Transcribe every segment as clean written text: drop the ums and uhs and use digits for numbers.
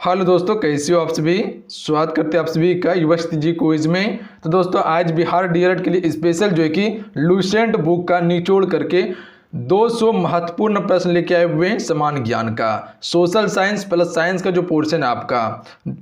Hello दोस्तों, कैसे हो आप सभी। स्वागत करते हैं आप सभी का युवशक्ति जी क्विज में। तो दोस्तों आज बिहार डीएलएड के लिए स्पेशल जो है कि लुसेंट बुक का निचोड़ करके 200 महत्वपूर्ण प्रश्न लेके आए हुए हैं समान ज्ञान का। सोशल साइंस प्लस साइंस का जो पोर्शन है आपका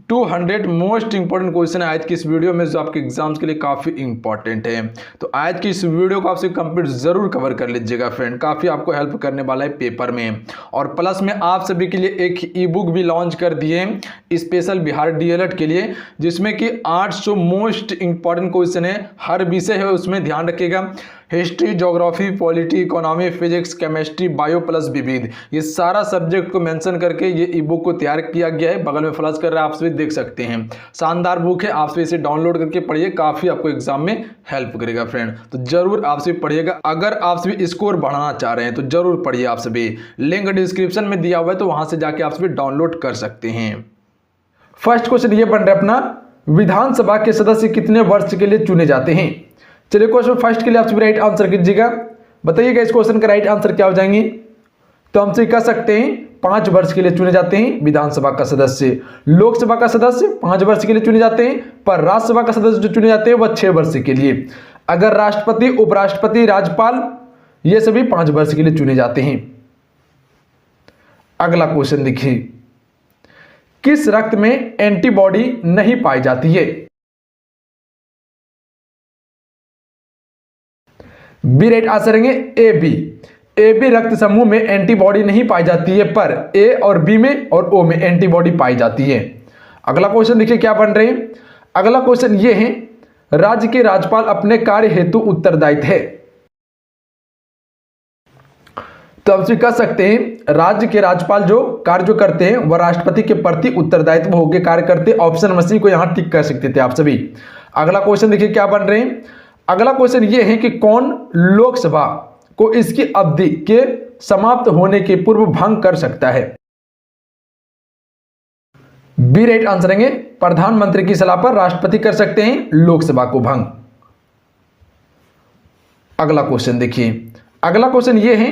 200 मोस्ट इंपॉर्टेंट क्वेश्चन है आज की इस वीडियो में, जो आपके एग्जाम्स के लिए काफ़ी इंपॉर्टेंट है। तो आज की इस वीडियो को आपसे कंप्लीट जरूर कवर कर लीजिएगा फ्रेंड, काफ़ी आपको हेल्प करने वाला है पेपर में। और प्लस में आप सभी के लिए एक ई बुक भी लॉन्च कर दिए स्पेशल बिहार डीएलएड के लिए, जिसमें कि 800 मोस्ट इंपॉर्टेंट क्वेश्चन है, हर विषय है उसमें ध्यान रखिएगा। History, geography, polity, economy, physics, chemistry, bio plus विविध, ये सारा सब्जेक्ट को मेंशन करके ये ई बुक को तैयार किया गया है। बगल में फ्लैश कर रहा है, आप सभी देख सकते हैं। शानदार बुक है, आप सभी इसे डाउनलोड करके पढ़िए, काफ़ी आपको एग्जाम में हेल्प करेगा फ्रेंड। तो जरूर आप सभी पढ़िएगा। अगर आप सभी स्कोर बढ़ाना चाह रहे हैं तो जरूर पढ़िए आप सभी। लिंक डिस्क्रिप्शन में दिया हुआ है, तो वहां से जाके आप सभी डाउनलोड कर सकते हैं। फर्स्ट क्वेश्चन ये बन रहा है अपना, विधानसभा के सदस्य कितने वर्ष के लिए चुने जाते हैं। चलिए क्वेश्चन फर्स्ट के लिए आप सभी राइट आंसर कीजिएगा। बताइएगा इस क्वेश्चन का राइट आंसर क्या हो जाएंगे। तो हम सभी कह सकते हैं 5 वर्ष के लिए चुने जाते हैं विधानसभा का सदस्य। लोकसभा का सदस्य 5 वर्ष के लिए चुने जाते हैं, पर राज्यसभा का सदस्य जो चुने जाते हैं वह 6 वर्ष के लिए। अगर राष्ट्रपति, उपराष्ट्रपति, राज्यपाल ये सभी 5 वर्ष के लिए चुने जाते हैं। अगला क्वेश्चन देखिए, किस रक्त में एंटीबॉडी नहीं पाई जाती है। बी राइट आंसर रहेंगे ए बी। ए बी रक्त समूह में एंटीबॉडी नहीं पाई जाती है, पर ए और बी में और ओ में एंटीबॉडी पाई जाती है। अगला क्वेश्चन देखिए क्या बन रहे हैं। अगला क्वेश्चन ये है, राज्य के राज्यपाल अपने कार्य हेतु उत्तरदायित्व है। तो आप कह सकते हैं राज्य के राज्यपाल जो कार्य जो करते हैं वह राष्ट्रपति के प्रति उत्तरदायित्व होकर कार्य करते। ऑप्शन मसी को यहां टिक कर सकते थे आप सभी। अगला क्वेश्चन देखिए क्या बन रहे हैं। अगला क्वेश्चन यह है कि कौन लोकसभा को इसकी अवधि के समाप्त होने के पूर्व भंग कर सकता है। बी राइट आंसर रहेंगे, प्रधानमंत्री की सलाह पर राष्ट्रपति कर सकते हैं लोकसभा को भंग। अगला क्वेश्चन देखिए। अगला क्वेश्चन यह है,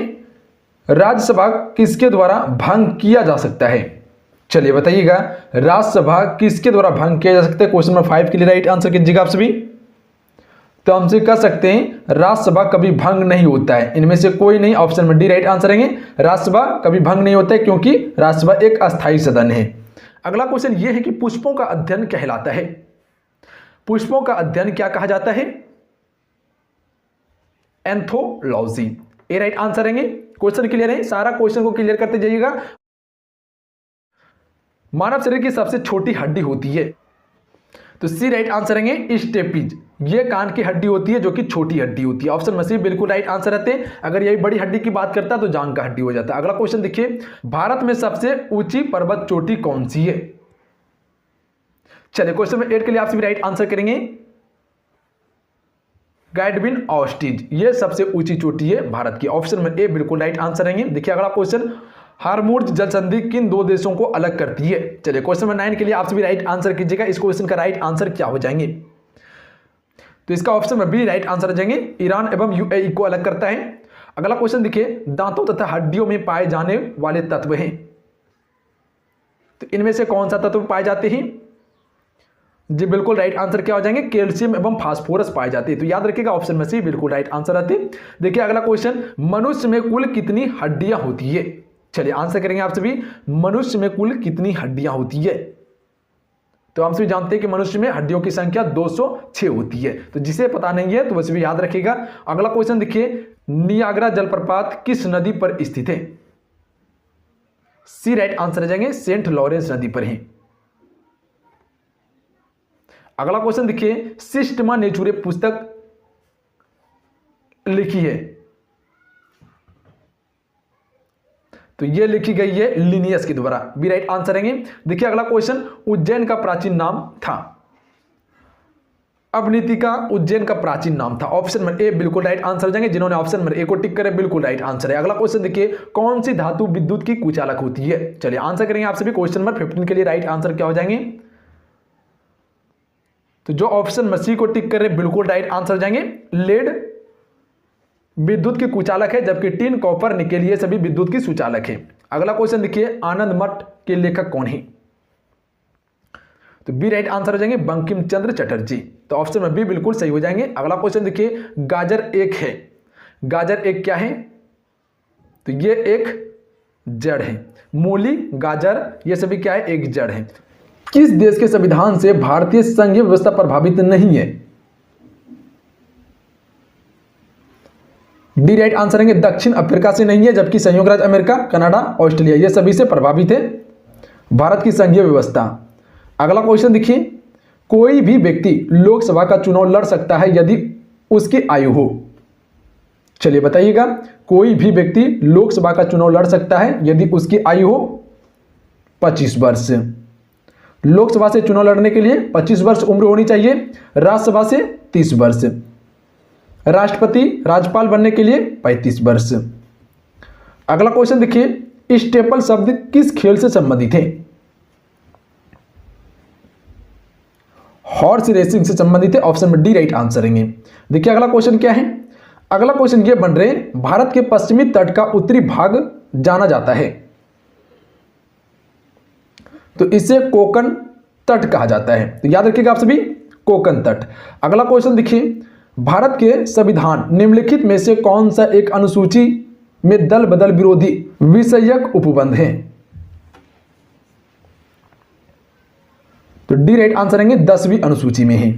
राज्यसभा किसके द्वारा भंग किया जा सकता है। चलिए बताइएगा राज्यसभा किसके द्वारा भंग किया जा सकता है। क्वेश्चन नंबर 5 के लिए राइट आंसर कीजिएगा आप सभी। तो हमसे कह सकते हैं राज्यसभा कभी भंग नहीं होता है, इनमें से कोई नहीं। ऑप्शन में डी राइट आंसर रहेंगे, राज्यसभा कभी भंग नहीं होता है क्योंकि राज्यसभा एक अस्थायी सदन है। अगला क्वेश्चन यह है कि पुष्पों का अध्ययन कहलाता है। पुष्पों का अध्ययन क्या कहा जाता है। एंथोलॉजी। ए राइट आंसर रहेंगे। क्वेश्चन क्लियर है, सारा क्वेश्चन को क्लियर करते जाइएगा। मानव शरीर की सबसे छोटी हड्डी होती है, तो सी राइट आंसर रहेंगे स्टेपीज। ये कान की हड्डी होती है जो कि छोटी हड्डी होती है। ऑप्शन में सी बिल्कुल राइट आंसर रहते हैं। अगर यही बड़ी हड्डी की बात करता है तो जांघ का हड्डी हो जाता है। अगला क्वेश्चन देखिए, भारत में सबसे ऊंची पर्वत चोटी कौन सी है। चलिए क्वेश्चन में 8 के लिए आप सभी राइट आंसर करेंगे, गैडविन ऑस्टिज। ये सबसे ऊंची चोटी है भारत की। ऑप्शन में ए बिल्कुल राइट आंसर रहेंगे। देखिए अगला क्वेश्चन, हार्मुज जल संधि किन 2 देशों को अलग करती है। चलिए क्वेश्चन नंबर 9 के लिए आप सभी राइट आंसर कीजिएगा। इस क्वेश्चन का राइट आंसर क्या हो जाएंगे। तो इसका ऑप्शन में बी राइट आंसर हो जाएंगे, ईरान एवं यूएई को अलग करता है। अगला क्वेश्चन देखिए, दांतों तथा हड्डियों में पाए जाने वाले तत्व हैं, तो इनमें से कौन सा तत्व पाए जाते हैं। जी बिल्कुल राइट आंसर क्या हो जाएंगे, कैल्शियम एवं फास्फोरस पाए जाते हैं। तो याद रखिएगा ऑप्शन में सी बिल्कुल राइट आंसर आते हैं। देखिए अगला क्वेश्चन, मनुष्य में कुल कितनी हड्डियां होती है। चलिए आंसर करेंगे आप सभी, मनुष्य में कुल कितनी हड्डियां होती है। तो हम सभी जानते हैं कि मनुष्य में हड्डियों की संख्या 206 होती है। तो जिसे पता नहीं है तो वैसे भी याद रखिएगा। अगला क्वेश्चन देखिए, नियाग्रा जलप्रपात किस नदी पर स्थित है। सी राइट आंसर हो जाएंगे, सेंट लॉरेंस नदी पर है। अगला क्वेश्चन देखिए, सिस्टमा नेचुरे पुस्तक लिखी है, तो ये लिखी गई है लिनियस के द्वारा। बी राइट आंसर रहेंगे। देखिए अगला क्वेश्चन, उज्जैन का प्राचीन नाम था। अवनीति का उज्जैन का प्राचीन नाम था। ऑप्शन में ए बिल्कुल राइट आंसर हो जाएंगे। जिन्होंने ऑप्शन में ए को टिक करे बिल्कुल राइट आंसर है। अगला क्वेश्चन देखिए, कौन सी धातु विद्युत की कुचालक होती है। चलिए आंसर करेंगे आप सभी। क्वेश्चन नंबर 15 के लिए राइट आंसर क्या हो जाएंगे। तो जो ऑप्शन में सी को टिक करे बिल्कुल राइट आंसर हो जाएंगे, लेड विद्युत की कुचालक है, जबकि टिन, कॉपर, निकेल ये सभी विद्युत की सुचालक है। अगला क्वेश्चन देखिए, आनंद मठ के लेखक कौन है। तो बी राइट आंसर हो जाएंगे बंकिम चंद्र चटर्जी। तो ऑप्शन में बी बिल्कुल सही हो जाएंगे। अगला क्वेश्चन देखिए, गाजर एक है, गाजर एक क्या है? तो ये एक जड़ है। मूली, गाजर ये सभी क्या है? एक जड़ है। किस देश के संविधान से भारतीय संघीय व्यवस्था प्रभावित नहीं है? डी राइट आंसर है दक्षिण अफ्रीका से नहीं है, जबकि संयुक्त राज्य अमेरिका, कनाडा, ऑस्ट्रेलिया ये सभी से प्रभावित है भारत की संघीय व्यवस्था। अगला क्वेश्चन देखिए, कोई भी व्यक्ति लोकसभा का चुनाव लड़ सकता है यदि उसकी आयु हो। चलिए बताइएगा, कोई भी व्यक्ति लोकसभा का चुनाव लड़ सकता है यदि उसकी आयु हो 25 वर्ष। लोकसभा से चुनाव लड़ने के लिए 25 वर्ष उम्र होनी चाहिए, राज्यसभा से 30 वर्ष, राष्ट्रपति राज्यपाल बनने के लिए 35 वर्ष। अगला क्वेश्चन देखिए, स्टेपल शब्द किस खेल से संबंधित है? हॉर्स रेसिंग से संबंधित है। ऑप्शन में डी राइट आंसर है। देखिए अगला क्वेश्चन क्या है? अगला क्वेश्चन ये बन रहे, भारत के पश्चिमी तट का उत्तरी भाग जाना जाता है, तो इसे कोकण तट कहा जाता है। तो याद रखिएगा आप सभी, कोकण तट। अगला क्वेश्चन देखिए, भारत के संविधान निम्नलिखित में से कौन सा एक अनुसूची में दल बदल विरोधी विषयक उपबंध है? तो डी राइट आंसर है 10वीं अनुसूची में है।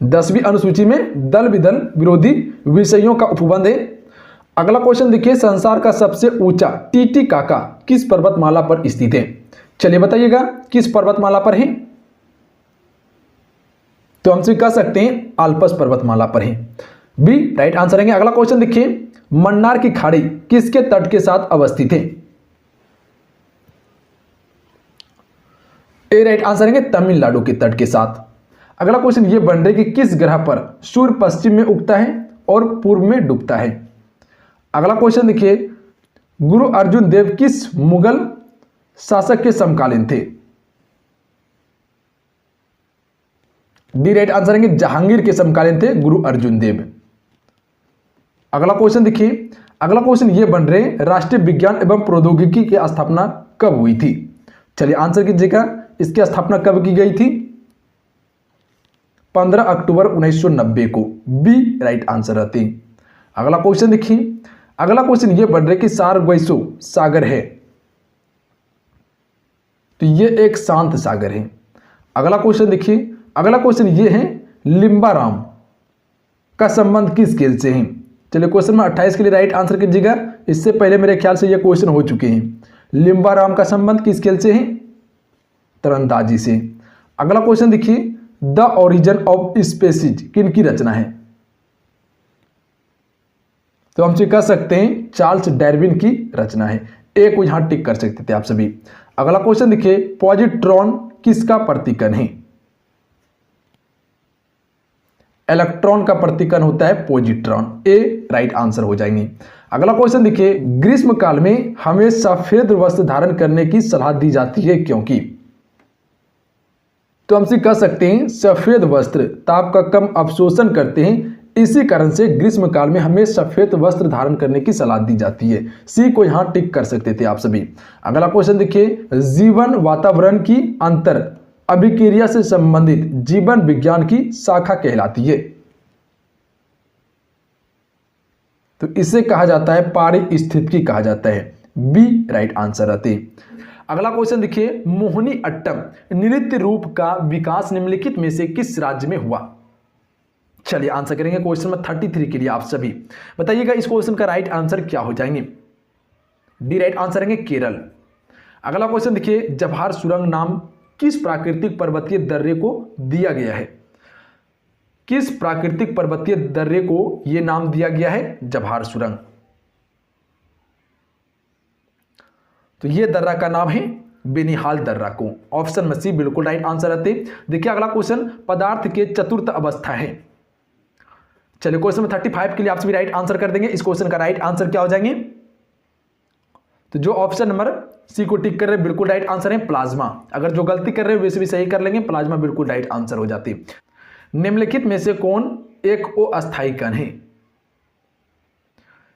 10वीं अनुसूची में दल बदल विरोधी विषयों का उपबंध है। अगला क्वेश्चन देखिए, संसार का सबसे ऊंचा टीटीकाका किस पर्वतमाला पर स्थित है? चलिए बताइएगा किस पर्वतमाला पर है? तो हमसे कह सकते हैं आल्पस पर्वतमाला पर है। बी राइट आंसर है। अगला क्वेश्चन देखिए, मन्नार की खाड़ी किसके तट के साथ अवस्थित है? ए राइट आंसर है तमिलनाडु के तट के साथ। अगला क्वेश्चन ये बन रहा है कि किस ग्रह पर सूर्य पश्चिम में उगता है और पूर्व में डूबता है? अगला क्वेश्चन देखिए, गुरु अर्जुन देव किस मुगल शासक के समकालीन थे? डी राइट आंसर है जहांगीर के समकालीन थे गुरु अर्जुन देव। अगला क्वेश्चन देखिए, अगला क्वेश्चन ये बन रहे, राष्ट्रीय विज्ञान एवं प्रौद्योगिकी की स्थापना कब हुई थी? चलिए आंसर कीजिएगा, इसकी स्थापना कब की गई थी? 15 अक्टूबर 1990 को। बी राइट आंसर रहती। अगला क्वेश्चन देखिए, अगला क्वेश्चन ये बन रहे कि सार्गवैसो सागर है, तो ये एक शांत सागर है। अगला क्वेश्चन देखिए, अगला क्वेश्चन ये है, लिम्बाराम का संबंध किस खेल से है? चलिए क्वेश्चन में 28 के लिए राइट आंसर कीजिएगा, इससे पहले मेरे ख्याल से ये क्वेश्चन हो चुके हैं। लिम्बाराम का संबंध किस खेल से है? तीरंदाजी से। अगला क्वेश्चन देखिए, द ओरिजिन ऑफ स्पीसीज किनकी रचना है? तो हमसे कह सकते हैं चार्ल्स डार्विन की रचना है। एक को यहां टिक कर सकते थे आप सभी। अगला क्वेश्चन देखिए, पॉजिट्रॉन किसका प्रतीकन है? इलेक्ट्रॉन का प्रतीकन होता है पॉजिट्रॉन। ए राइट आंसर हो जाएंगे। अगला क्वेश्चन देखिए, ग्रीष्म काल में हमें सफेद वस्त्र धारण करने की सलाह दी जाती है क्योंकि? तो हमसे कह सकते हैं सफेद वस्त्र ताप का कम अवशोषण करते हैं, इसी कारण से ग्रीष्म काल में हमें सफेद वस्त्र धारण करने की सलाह दी जाती है। सी को यहां टिक कर सकते थे आप सभी। अगला क्वेश्चन देखिए, जीवन वातावरण की अंतर अभिक्रिया से संबंधित जीवन विज्ञान की शाखा कहलाती है, तो इसे कहा जाता है पारिस्थितिकी कहा जाता है। बी राइट आंसर रहते। अगला क्वेश्चन देखिए, मोहिनी अट्टम नृत्य रूप का विकास निम्नलिखित में से किस राज्य में हुआ? चलिए आंसर करेंगे क्वेश्चन में 33 के लिए आप सभी। बताइएगा इस क्वेश्चन का राइट आंसर क्या हो जाएंगे? डी राइट आंसर है केरल। अगला क्वेश्चन देखिए, जवाहर सुरंग नाम किस प्राकृतिक पर्वतीय दर्रे को दिया गया है? किस प्राकृतिक पर्वतीय दर्रे को यह नाम दिया गया है? जवाहर सुरंग। तो यह दर्रा का नाम है बेनिहाल दर्रा को। ऑप्शन में सी बिल्कुल राइट आंसर रहते। देखिए अगला क्वेश्चन, पदार्थ के चतुर्थ अवस्था है। चलिए क्वेश्चन में 35 के लिए आप सभी राइट आंसर कर देंगे। इस क्वेश्चन का राइट आंसर क्या हो जाएंगे? तो जो ऑप्शन नंबर सी को टिक कर रहे हैं बिल्कुल राइट आंसर है प्लाज्मा। अगर जो गलती कर रहे हैं वैसे भी सही कर लेंगे, प्लाज्मा बिल्कुल राइट आंसर हो जाती। निम्नलिखित में से कौन एक अस्थायी कण है?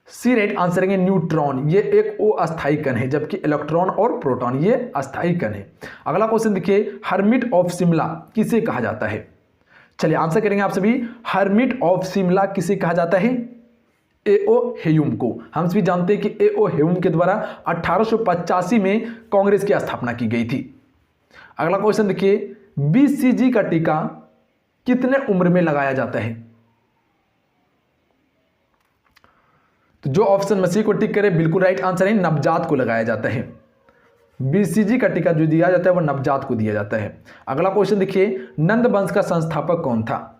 सी राइट आंसर है न्यूट्रॉन। ये एक अस्थायी कण है, जबकि इलेक्ट्रॉन और प्रोटॉन ये अस्थायी कण है। अगला क्वेश्चन देखिए, हर्मिट ऑफ शिमला किसे कहा जाता है? चलिए आंसर करेंगे आप सभी। हर्मिट ऑफ शिमला किसे कहा जाता है? एओ हेयुम को। हम सभी जानते हैं कि एओ हेयुम के द्वारा 1885 में कांग्रेस की स्थापना की गई थी। अगला क्वेश्चन देखिए, बीसीजी का टीका कितने उम्र में लगाया जाता है? तो जो ऑप्शन में सी को टिक करे बिल्कुल राइट आंसर है, नवजात को लगाया जाता है। बीसीजी का टीका जो दिया जाता है वो नवजात को दिया जाता है। अगला क्वेश्चन देखिए, नंद वंश का संस्थापक कौन था?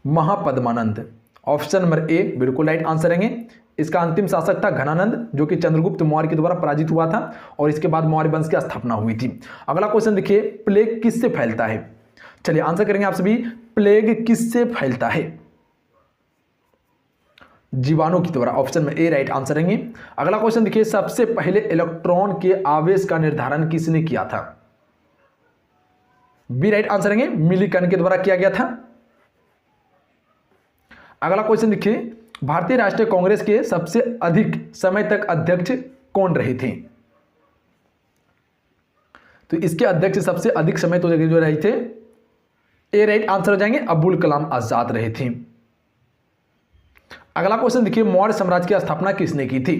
महापद्मानंद। ऑप्शन नंबर ए बिल्कुल राइट आंसर है। इसका अंतिम शासक था घनानंद, जो कि चंद्रगुप्त मौर्य के द्वारा पराजित हुआ था और इसके बाद मौर्य वंश की स्थापना हुई थी। अगला क्वेश्चन देखिए, प्लेग किससे फैलता है? चलिए आंसर करेंगे आप सभी। प्लेग किससे फैलता है? जीवाणु की द्वारा। ऑप्शन में ए राइट आंसर है। अगला क्वेश्चन देखिए, सबसे पहले इलेक्ट्रॉन के आवेश का निर्धारण किसने किया था? बी राइट आंसर है, मिलीकन के द्वारा किया गया था। अगला क्वेश्चन देखिए, भारतीय राष्ट्रीय कांग्रेस के सबसे अधिक समय तक अध्यक्ष कौन रहे थे? तो इसके अध्यक्ष सबसे अधिक समय तो जो रहे थे, ए राइट आंसर हो जाएंगे, अबुल कलाम आजाद रहे थे। अगला क्वेश्चन देखिए, मौर्य साम्राज्य की स्थापना किसने की थी?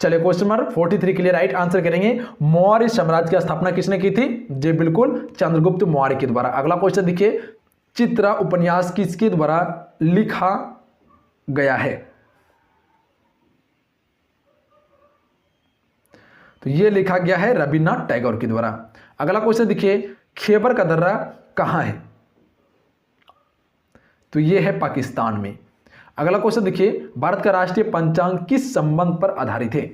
चलिए क्वेश्चन नंबर 43 के लिए राइट आंसर करेंगे, मौर्य साम्राज्य की स्थापना किसने की थी? जी बिल्कुल, चंद्रगुप्त मौर्य के द्वारा। अगला क्वेश्चन देखिए, चित्रा उपन्यास किसके द्वारा लिखा गया है? तो यह लिखा गया है रविन्द्रनाथ टैगोर के द्वारा। अगला क्वेश्चन देखिए, खैबर का दर्रा कहां है? तो यह है पाकिस्तान में। अगला क्वेश्चन देखिए, भारत का राष्ट्रीय पंचांग किस संबंध पर आधारित है?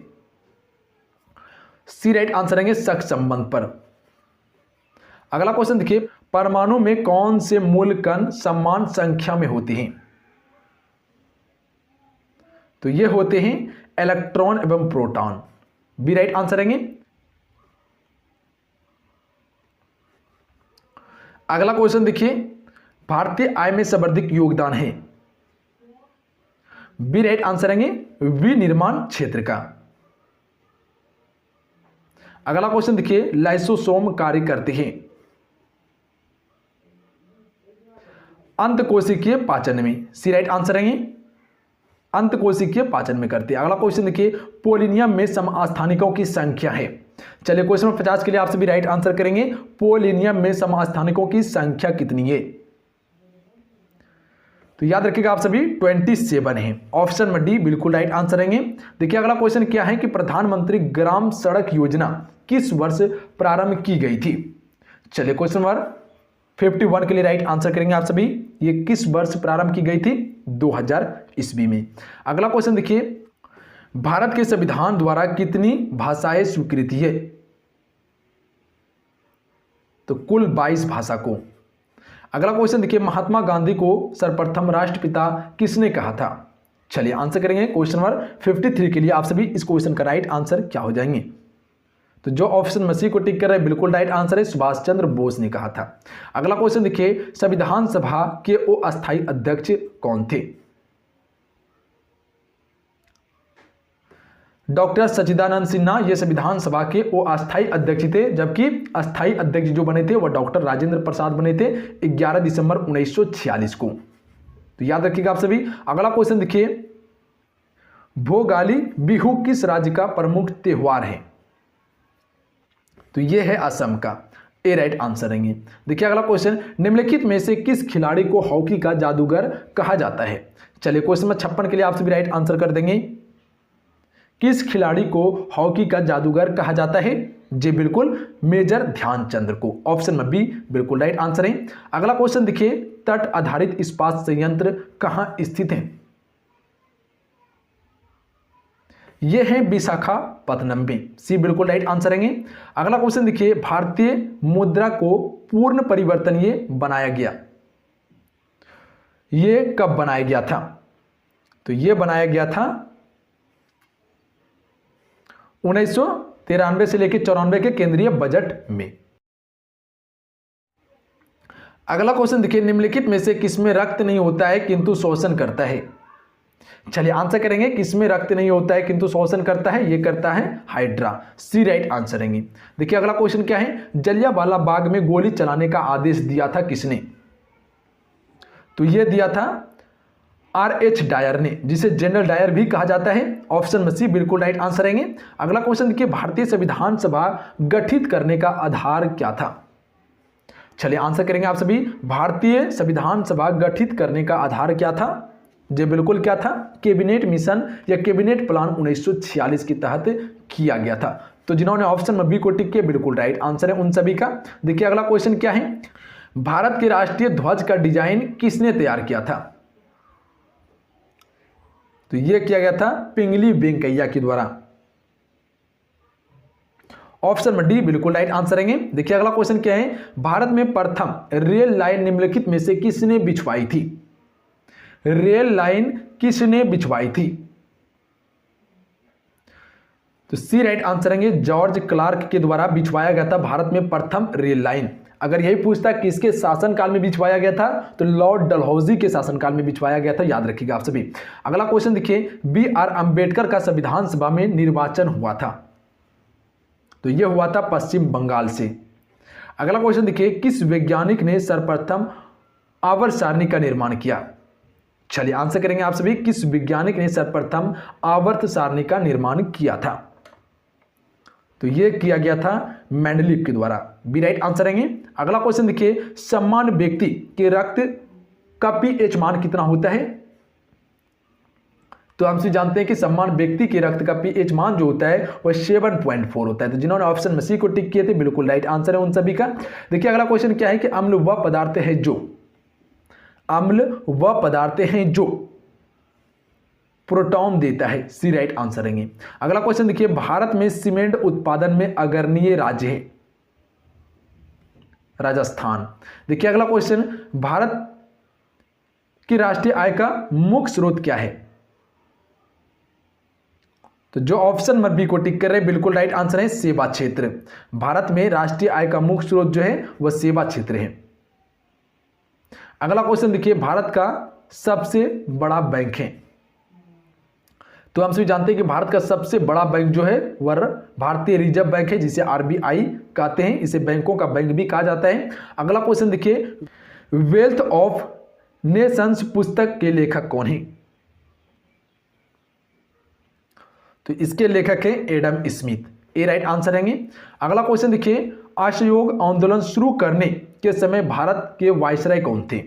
सी राइट आंसर है, शक संबंध पर। अगला क्वेश्चन देखिए, परमाणु में कौन से मूल कण समान संख्या में होते हैं? तो ये होते हैं इलेक्ट्रॉन एवं प्रोटॉन। बी राइट आंसर है। अगला क्वेश्चन देखिए, भारतीय आय में सर्वाधिक योगदान है? बी राइट आंसर है, विनिर्माण क्षेत्र का। अगला क्वेश्चन देखिए, लाइसोसोम कार्य करते हैं अंतकोशिकीय पाचन में? सी राइट आंसर है, अंतकोशिकीय पाचन में करते हैं। अगला क्वेश्चन देखिए, पोलिनियम में समस्थानिकों की संख्या है? चलिए क्वेश्चन नंबर 50 के लिए आप सभी राइट आंसर करेंगे, पोलिनियम में समस्थानिकों की संख्या कितनी है? तो याद रखिएगा आप सभी 27 है। ऑप्शन में डी बिल्कुल राइट आंसर है। देखिए अगला क्वेश्चन क्या है कि प्रधानमंत्री ग्राम सड़क योजना किस वर्ष प्रारंभ की गई थी? चलिए क्वेश्चन नंबर 51 के लिए राइट आंसर करेंगे आप सभी। ये किस वर्ष प्रारंभ की गई थी? 2000 ईस्वी में। अगला क्वेश्चन देखिए, भारत के संविधान द्वारा कितनी भाषाएं स्वीकृत है? तो कुल 22 भाषा को। अगला क्वेश्चन देखिए, महात्मा गांधी को सर्वप्रथम राष्ट्रपिता किसने कहा था? चलिए आंसर करेंगे क्वेश्चन नंबर 53 के लिए आप सभी। इस क्वेश्चन का राइट आंसर क्या हो जाएंगे? तो जो ऑप्शन मसीह को टिक कर रहे बिल्कुल राइट आंसर है, सुभाष चंद्र बोस ने कहा था। अगला क्वेश्चन देखिए, संविधान सभा के अस्थायी अध्यक्ष कौन थे? डॉक्टर सच्चिदानंद सिन्हा ये संविधान सभा के अस्थायी अध्यक्ष थे, जबकि अस्थायी अध्यक्ष जो बने थे वह डॉक्टर राजेंद्र प्रसाद बने थे 11 दिसंबर 1946 को। तो याद रखिएगा आप सभी। अगला क्वेश्चन देखिए, भोगाली बिहू किस राज्य का प्रमुख त्योहार है? तो यह है असम का। ए राइट आंसर है। देखिए अगला क्वेश्चन, निम्नलिखित में से किस खिलाड़ी को हॉकी का जादूगर कहा जाता है? चलिए क्वेश्चन नंबर 56 के लिए आप सभी राइट आंसर कर देंगे। किस खिलाड़ी को हॉकी का जादूगर कहा जाता है? जी बिल्कुल, मेजर ध्यानचंद को। ऑप्शन में बी बिल्कुल राइट आंसर है। अगला क्वेश्चन देखिए, तट आधारित इस्पात संयंत्र कहां स्थित है? यह है विशाखापत्तनम में। सी बिल्कुल राइट आंसर है। अगला क्वेश्चन देखिए, भारतीय मुद्रा को पूर्ण परिवर्तन ये बनाया गया, ये कब बनाया गया था? तो यह बनाया गया था 1993 से लेकर 94 के केंद्रीय बजट में। अगला क्वेश्चन देखिए, निम्नलिखित में से किसमें रक्त नहीं होता है किंतु शोषण करता है? चलिए आंसर करेंगे, किसमें रक्त नहीं होता है किंतु शोषण करता है, ये करता है हाइड्रा, सी राइट आंसर रहेंगे। देखिए अगला क्वेश्चन क्या है, जलियांवाला बाग में गोली चलाने का आदेश दिया था किसने? तो ये दिया था R.H. डायर ने, जिसे जनरल डायर भी कहा जाता है। ऑप्शन में सी बिल्कुल राइट आंसर रहेंगे। अगला क्वेश्चन देखिए, भारतीय संविधान सभा गठित करने का आधार क्या था? चलिए आंसर करेंगे आप सभी, भारतीय संविधान सभा गठित करने का आधार क्या था? जो बिल्कुल क्या था, कैबिनेट मिशन या कैबिनेट प्लान 1946 के तहत किया गया था। तो जिन्होंने ऑप्शन में बी को टिक किया बिल्कुल राइट आंसर है उन सभी का। देखिए अगला क्वेश्चन क्या है, भारत के राष्ट्रीय ध्वज का डिजाइन किसने तैयार किया था? तो यह किया गया था पिंगली वेंकैया के द्वारा। ऑप्शन में डी बिल्कुल राइट आंसर रहेंगे। देखिए अगला क्वेश्चन क्या है, भारत में प्रथम रेल लाइन निम्नलिखित में से किसने बिछवाई थी? रेल लाइन किसने बिछवाई थी? तो सी राइट आंसर रहेंगे, जॉर्ज क्लार्क के द्वारा बिछवाया गया था भारत में प्रथम रेल लाइन। अगर यही पूछता किसके शासनकाल में बिछवाया गया था, तो लॉर्ड डलहौजी के शासनकाल में बिछवाया गया था, याद रखिएगा आप सभी। अगला क्वेश्चन देखिए, B.R. अम्बेडकर का संविधान सभा में निर्वाचन हुआ था? तो यह हुआ था पश्चिम बंगाल से। अगला क्वेश्चन देखिए, किस वैज्ञानिक ने सर्वप्रथम आवर्त सारणी का निर्माण किया? चलिए आंसर करेंगे आप सभी, किस वैज्ञानिक ने सर्वप्रथम आवर्त सारणी का निर्माण किया था? तो यह किया गया था मेंडलीव के द्वारा, बी राइट आंसर रहेंगे। अगला क्वेश्चन देखिए, सम्मान व्यक्ति के रक्त का पीएच मान कितना होता है? तो हम जानते हैं कि सम्मान व्यक्ति के रक्त का पीएच मान जो होता है वह 7.4 होता है। तो जिन्होंने ऑप्शन में सी को टिक किए थे बिल्कुल राइट आंसर है उन सभी का। देखिए अगला क्वेश्चन क्या है कि अम्ल वह पदार्थ है जो, अम्ल वह पदार्थ हैं जो प्रोटॉन देता है, सी राइट आंसर रहेंगे। अगला क्वेश्चन देखिए, भारत में सीमेंट उत्पादन में अग्रणीय राज्य है? राजस्थान। देखिए अगला क्वेश्चन, भारत की राष्ट्रीय आय का मुख्य स्रोत क्या है? तो जो ऑप्शन में बी को टिक कर रहे हैं बिल्कुल राइट आंसर है सेवा क्षेत्र। भारत में राष्ट्रीय आय का मुख्य स्रोत जो है वह सेवा क्षेत्र है। अगला क्वेश्चन देखिए, भारत का सबसे बड़ा बैंक है? तो हम सभी जानते हैं कि भारत का सबसे बड़ा बैंक जो है वह भारतीय रिजर्व बैंक है, जिसे आरबीआई कहते हैं, इसे बैंकों का बैंक भी कहा जाता है। अगला क्वेश्चन देखिए, वेल्थ ऑफ नेशंस पुस्तक के लेखक कौन है? तो इसके लेखक है एडम स्मिथ, ए राइट आंसर रहेंगे। अगला क्वेश्चन देखिए, असहयोग आंदोलन शुरू करने के समय भारत के वायसराय कौन थे?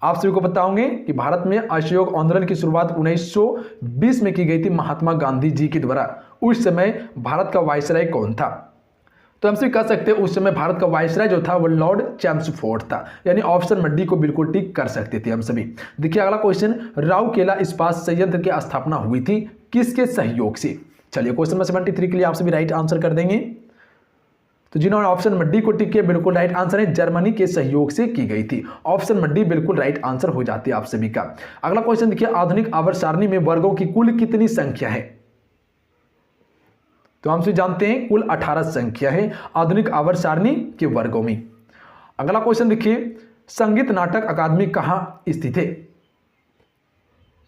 आप सभी को पता होंगे कि भारत में असहयोग आंदोलन की शुरुआत 1920 में की गई थी महात्मा गांधी जी के द्वारा। उस समय भारत का वायसराय कौन था? तो हम सभी कह सकते हैं उस समय भारत का वायसराय जो था वो लॉर्ड चैम्सफोर्ड था, यानी ऑप्शन में डी को बिल्कुल टिक कर सकते थे हम सभी। देखिए अगला क्वेश्चन, राउरकेला इस्पात संयंत्र की स्थापना हुई थी किसके सहयोग से? चलिए क्वेश्चन नंबर 73 के लिए आप सभी राइट आंसर कर देंगे। तो जिन्होंने ऑप्शन में डी को टिक किया बिल्कुल राइट आंसर है, जर्मनी के सहयोग से की गई थी। ऑप्शन में डी बिल्कुल राइट आंसर हो जाती है आप सभी का। अगला क्वेश्चन देखिए, आधुनिक आवर्त सारणी में वर्गों की कुल कितनी संख्या है? तो हम सभी जानते हैं कुल 18 संख्या है आधुनिक आवर्त सारणी के वर्गों में। अगला क्वेश्चन देखिए, संगीत नाटक अकादमी कहां स्थित है?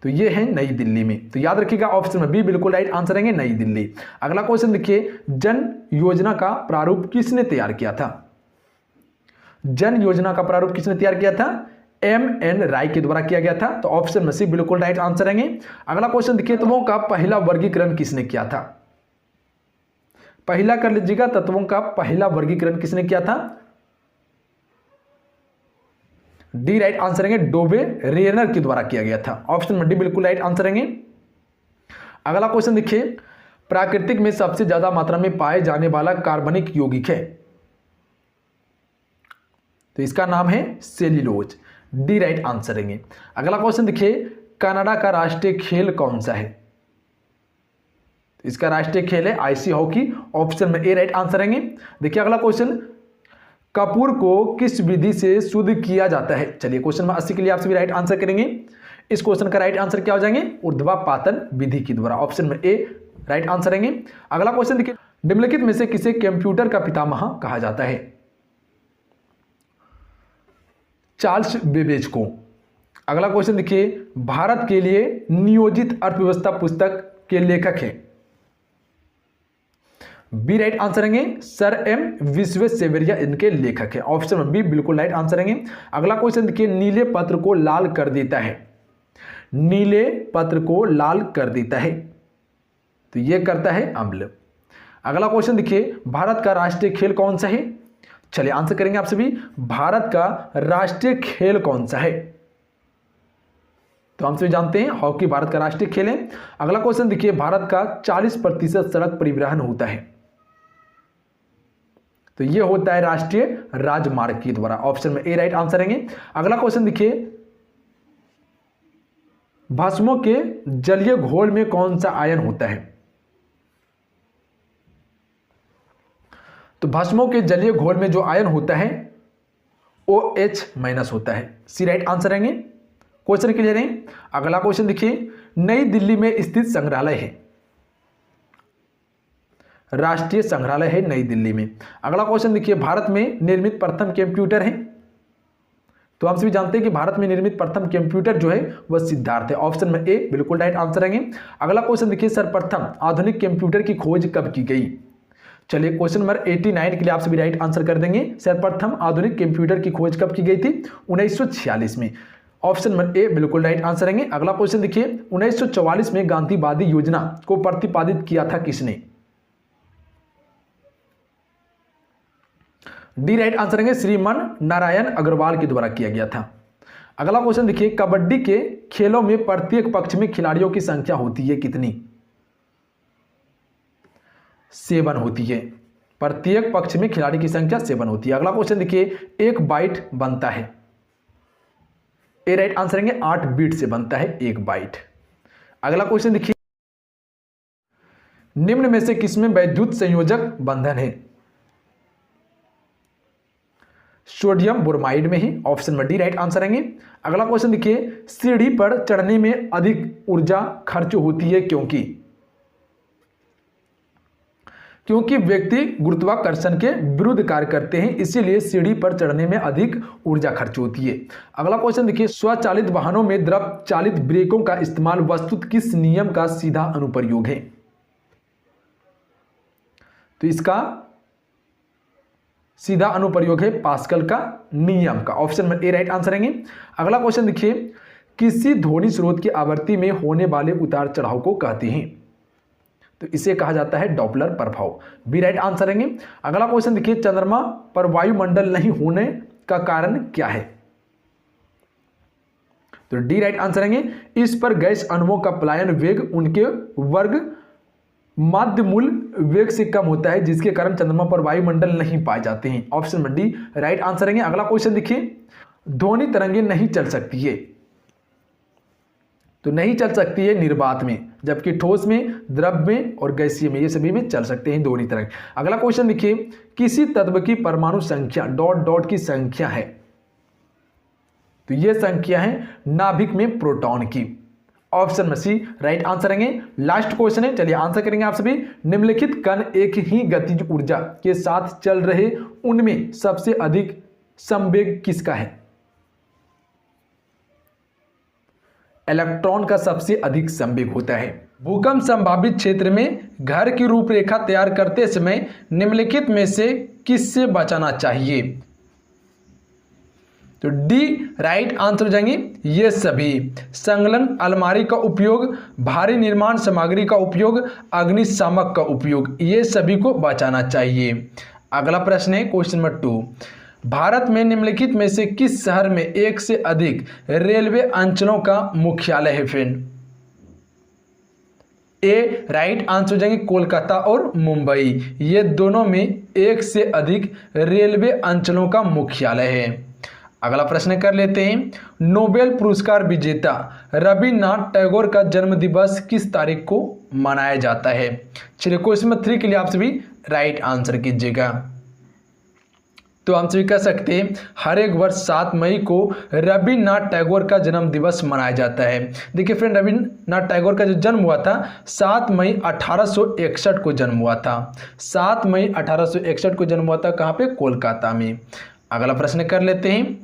तो ये है नई दिल्ली में। तो याद रखिएगा ऑप्शन में बी बिल्कुल राइट आंसर रहेंगे, नई दिल्ली। अगला क्वेश्चन देखिए, जन योजना का प्रारूप किसने तैयार किया था? जन योजना का प्रारूप किसने तैयार किया था? M.N. राय के द्वारा किया गया था। तो ऑप्शन में सी बिल्कुल राइट आंसर रहेंगे। अगला क्वेश्चन देखिए, तत्वों का पहला वर्गीकरण किसने किया था? पहला कर लीजिएगा, तत्वों का पहला वर्गीकरण किसने किया था? डी राइट आंसर रहेंगे, डोबे रेनर के द्वारा किया गया था। ऑप्शन में डी बिल्कुल राइट आंसर रहेंगे। अगला क्वेश्चन देखिए, प्राकृतिक में सबसे ज्यादा मात्रा में पाए जाने वाला कार्बनिक यौगिक है? तो इसका नाम है सेल्यूलोज, डी राइट आंसर रहेंगे। अगला क्वेश्चन देखिए, कनाडा का राष्ट्रीय खेल कौन सा है? इसका राष्ट्रीय खेल है आईसी हॉकी। ऑप्शन में ए राइट आंसर रहेंगे। देखिए अगला क्वेश्चन, कपूर को किस विधि से शुद्ध किया जाता है? चलिए क्वेश्चन में 80 के लिए आप सभी राइट आंसर करेंगे। इस क्वेश्चन का राइट आंसर क्या हो जाएंगे? ऊर्ध्वापातन विधि के द्वारा। ऑप्शन में ए राइट आंसर रहेंगे। अगला क्वेश्चन देखिए, निम्नलिखित में से किसे कंप्यूटर का पितामह कहा जाता है? चार्ल्स बेबेज को। अगला क्वेश्चन देखिए, भारत के लिए नियोजित अर्थव्यवस्था पुस्तक के लेखक हैं? बी राइट आंसर रहेंगे सर एम विश्वेश्वरैया इनके लेखक हैं। ऑप्शन बी बिल्कुल राइट आंसर रहेंगे। अगला क्वेश्चन देखिए, नीले पत्र को लाल कर देता है, नीले पत्र को लाल कर देता है, तो यह करता है अम्ल। अगला क्वेश्चन देखिए, भारत का राष्ट्रीय खेल कौन सा है? चलिए आंसर करेंगे आप सभी, भारत का राष्ट्रीय खेल कौन सा है? तो हम सभी जानते हैं हॉकी भारत का राष्ट्रीय खेल है। अगला क्वेश्चन देखिए, भारत का 40% सड़क परिवहन होता है, तो यह होता है राष्ट्रीय राजमार्ग के द्वारा। ऑप्शन में ए राइट आंसर रहेंगे। अगला क्वेश्चन देखिए, भस्मों के जलीय घोल में कौन सा आयन होता है? तो भस्मों के जलीय घोल में जो आयन होता है OH- होता है। सी राइट आंसर रहेंगे। क्वेश्चन क्लियर है। अगला क्वेश्चन देखिए, नई दिल्ली में स्थित संग्रहालय है, राष्ट्रीय संग्रहालय है नई दिल्ली में। अगला क्वेश्चन देखिए, भारत में निर्मित प्रथम कंप्यूटर है, तो हम सभी जानते हैं कि भारत में निर्मित प्रथम कंप्यूटर जो है वह सिद्धार्थ है। ऑप्शन में ए बिल्कुल राइट आंसर रहेंगे। अगला क्वेश्चन देखिए, सर्वप्रथम आधुनिक कंप्यूटर की खोज कब की गई? चलिए क्वेश्चन नंबर 89 के लिए आप सभी राइट आंसर कर देंगे। सर्वप्रथम आधुनिक कंप्यूटर की खोज कब की गई थी? 1946 में। ऑप्शन नंबर ए बिल्कुल राइट आंसर रहेंगे। अगला क्वेश्चन देखिए, 1944 में गांधीवादी योजना को प्रतिपादित किया था किसने? डी राइट आंसर रहेंगे, श्रीमान नारायण अग्रवाल के द्वारा किया गया था। अगला क्वेश्चन देखिए, कबड्डी के खेलों में प्रत्येक पक्ष में खिलाड़ियों की संख्या होती है कितनी? 7 होती है। प्रत्येक पक्ष में खिलाड़ी की संख्या 7 होती है। अगला क्वेश्चन देखिए, एक बाइट बनता है, ए राइट आंसर रहेंगे 8 बीट से बनता है एक बाइट। अगला क्वेश्चन देखिए, निम्न में से किसमें वैद्युत संयोजक बंधन है? सोडियम ब्रोमाइड में ही। ऑप्शन में डी राइट आंसर रहेंगे। अगला क्वेश्चन देखिए, सीढ़ी पर चढ़ने में अधिक ऊर्जा खर्च होती है क्योंकि व्यक्ति गुरुत्वाकर्षण के विरुद्ध कार्य करते हैं, इसीलिए सीढ़ी पर चढ़ने में अधिक ऊर्जा खर्च होती है। अगला क्वेश्चन देखिए, स्वचालित वाहनों में द्रव चालित ब्रेकों का इस्तेमाल वस्तुतः किस नियम का सीधा अनुप्रयोग है? तो इसका सीधा अनुप्रयोग है पास्कल का नियम का। ऑप्शन में ए राइट आंसर रहेंगे। अगला क्वेश्चन देखिए, किसी ध्वनि स्रोत की आवृत्ति में होने वाले उतार चढ़ाव को कहते हैं? तो इसे कहा जाता है डॉपलर प्रभाव। बी राइट आंसर रहेंगे। अगला क्वेश्चन देखिए, चंद्रमा पर वायुमंडल नहीं होने का कारण क्या है? तो डी राइट आंसर रहेंगे, इस पर गैस अणुओं का पलायन वेग उनके वर्ग माध्य मूल वेग से कम होता है, जिसके कारण चंद्रमा पर वायुमंडल नहीं पाए जाते हैं। ऑप्शन में डी राइट आंसर रहेंगे। अगला क्वेश्चन देखिए, ध्वनि तरंगे नहीं चल सकती है, तो नहीं चल सकती है निर्वात में, जबकि ठोस में, द्रव में और गैसीय में, ये सभी में चल सकते हैं ध्वनि तरंग। अगला क्वेश्चन देखिए, किसी तत्व की परमाणु संख्या डॉट डॉट की संख्या है? तो ये संख्या है नाभिक में प्रोटॉन की। ऑप्शन में सी राइट आंसर रहेंगे। लास्ट क्वेश्चन है, चलिए आंसर करेंगे आप सभी। निम्नलिखित कण एक ही गतिज ऊर्जा के साथ चल रहे उनमें सबसे अधिक संवेग किसका है? इलेक्ट्रॉन का सबसे अधिक संवेग होता है। भूकंप संभावित क्षेत्र में घर की रूपरेखा तैयार करते समय निम्नलिखित में से किससे बचाना चाहिए? तो डी राइट आंसर हो जाएंगे ये सभी। संलग्न अलमारी का उपयोग, भारी निर्माण सामग्री का उपयोग, अग्निशामक का उपयोग, ये सभी को बचाना चाहिए। अगला प्रश्न है क्वेश्चन नंबर 2, भारत में निम्नलिखित में से किस शहर में एक से अधिक रेलवे अंचलों का मुख्यालय है? फ्रेंड ए राइट आंसर हो जाएंगे कोलकाता और मुंबई, ये दोनों में एक से अधिक रेलवे अंचलों का मुख्यालय है। अगला प्रश्न कर लेते हैं, नोबेल पुरस्कार विजेता रविन्द्रनाथ टैगोर का जन्म दिवस किस तारीख को मनाया जाता है? चलिए क्वेश्चन नंबर 3 के लिए आप सभी राइट आंसर कीजिएगा। तो हम सभी कह सकते हैं हर एक वर्ष 7 मई को रविन्द्रनाथ टैगोर का जन्म दिवस मनाया जाता है। देखिए फ्रेंड, रविन्द्रनाथ टैगोर का जो जन्म हुआ था 7 मई 1861 को जन्म हुआ था। 7 मई 1861 को जन्म हुआ था। कहाँ पे? कोलकाता में। अगला प्रश्न कर लेते हैं,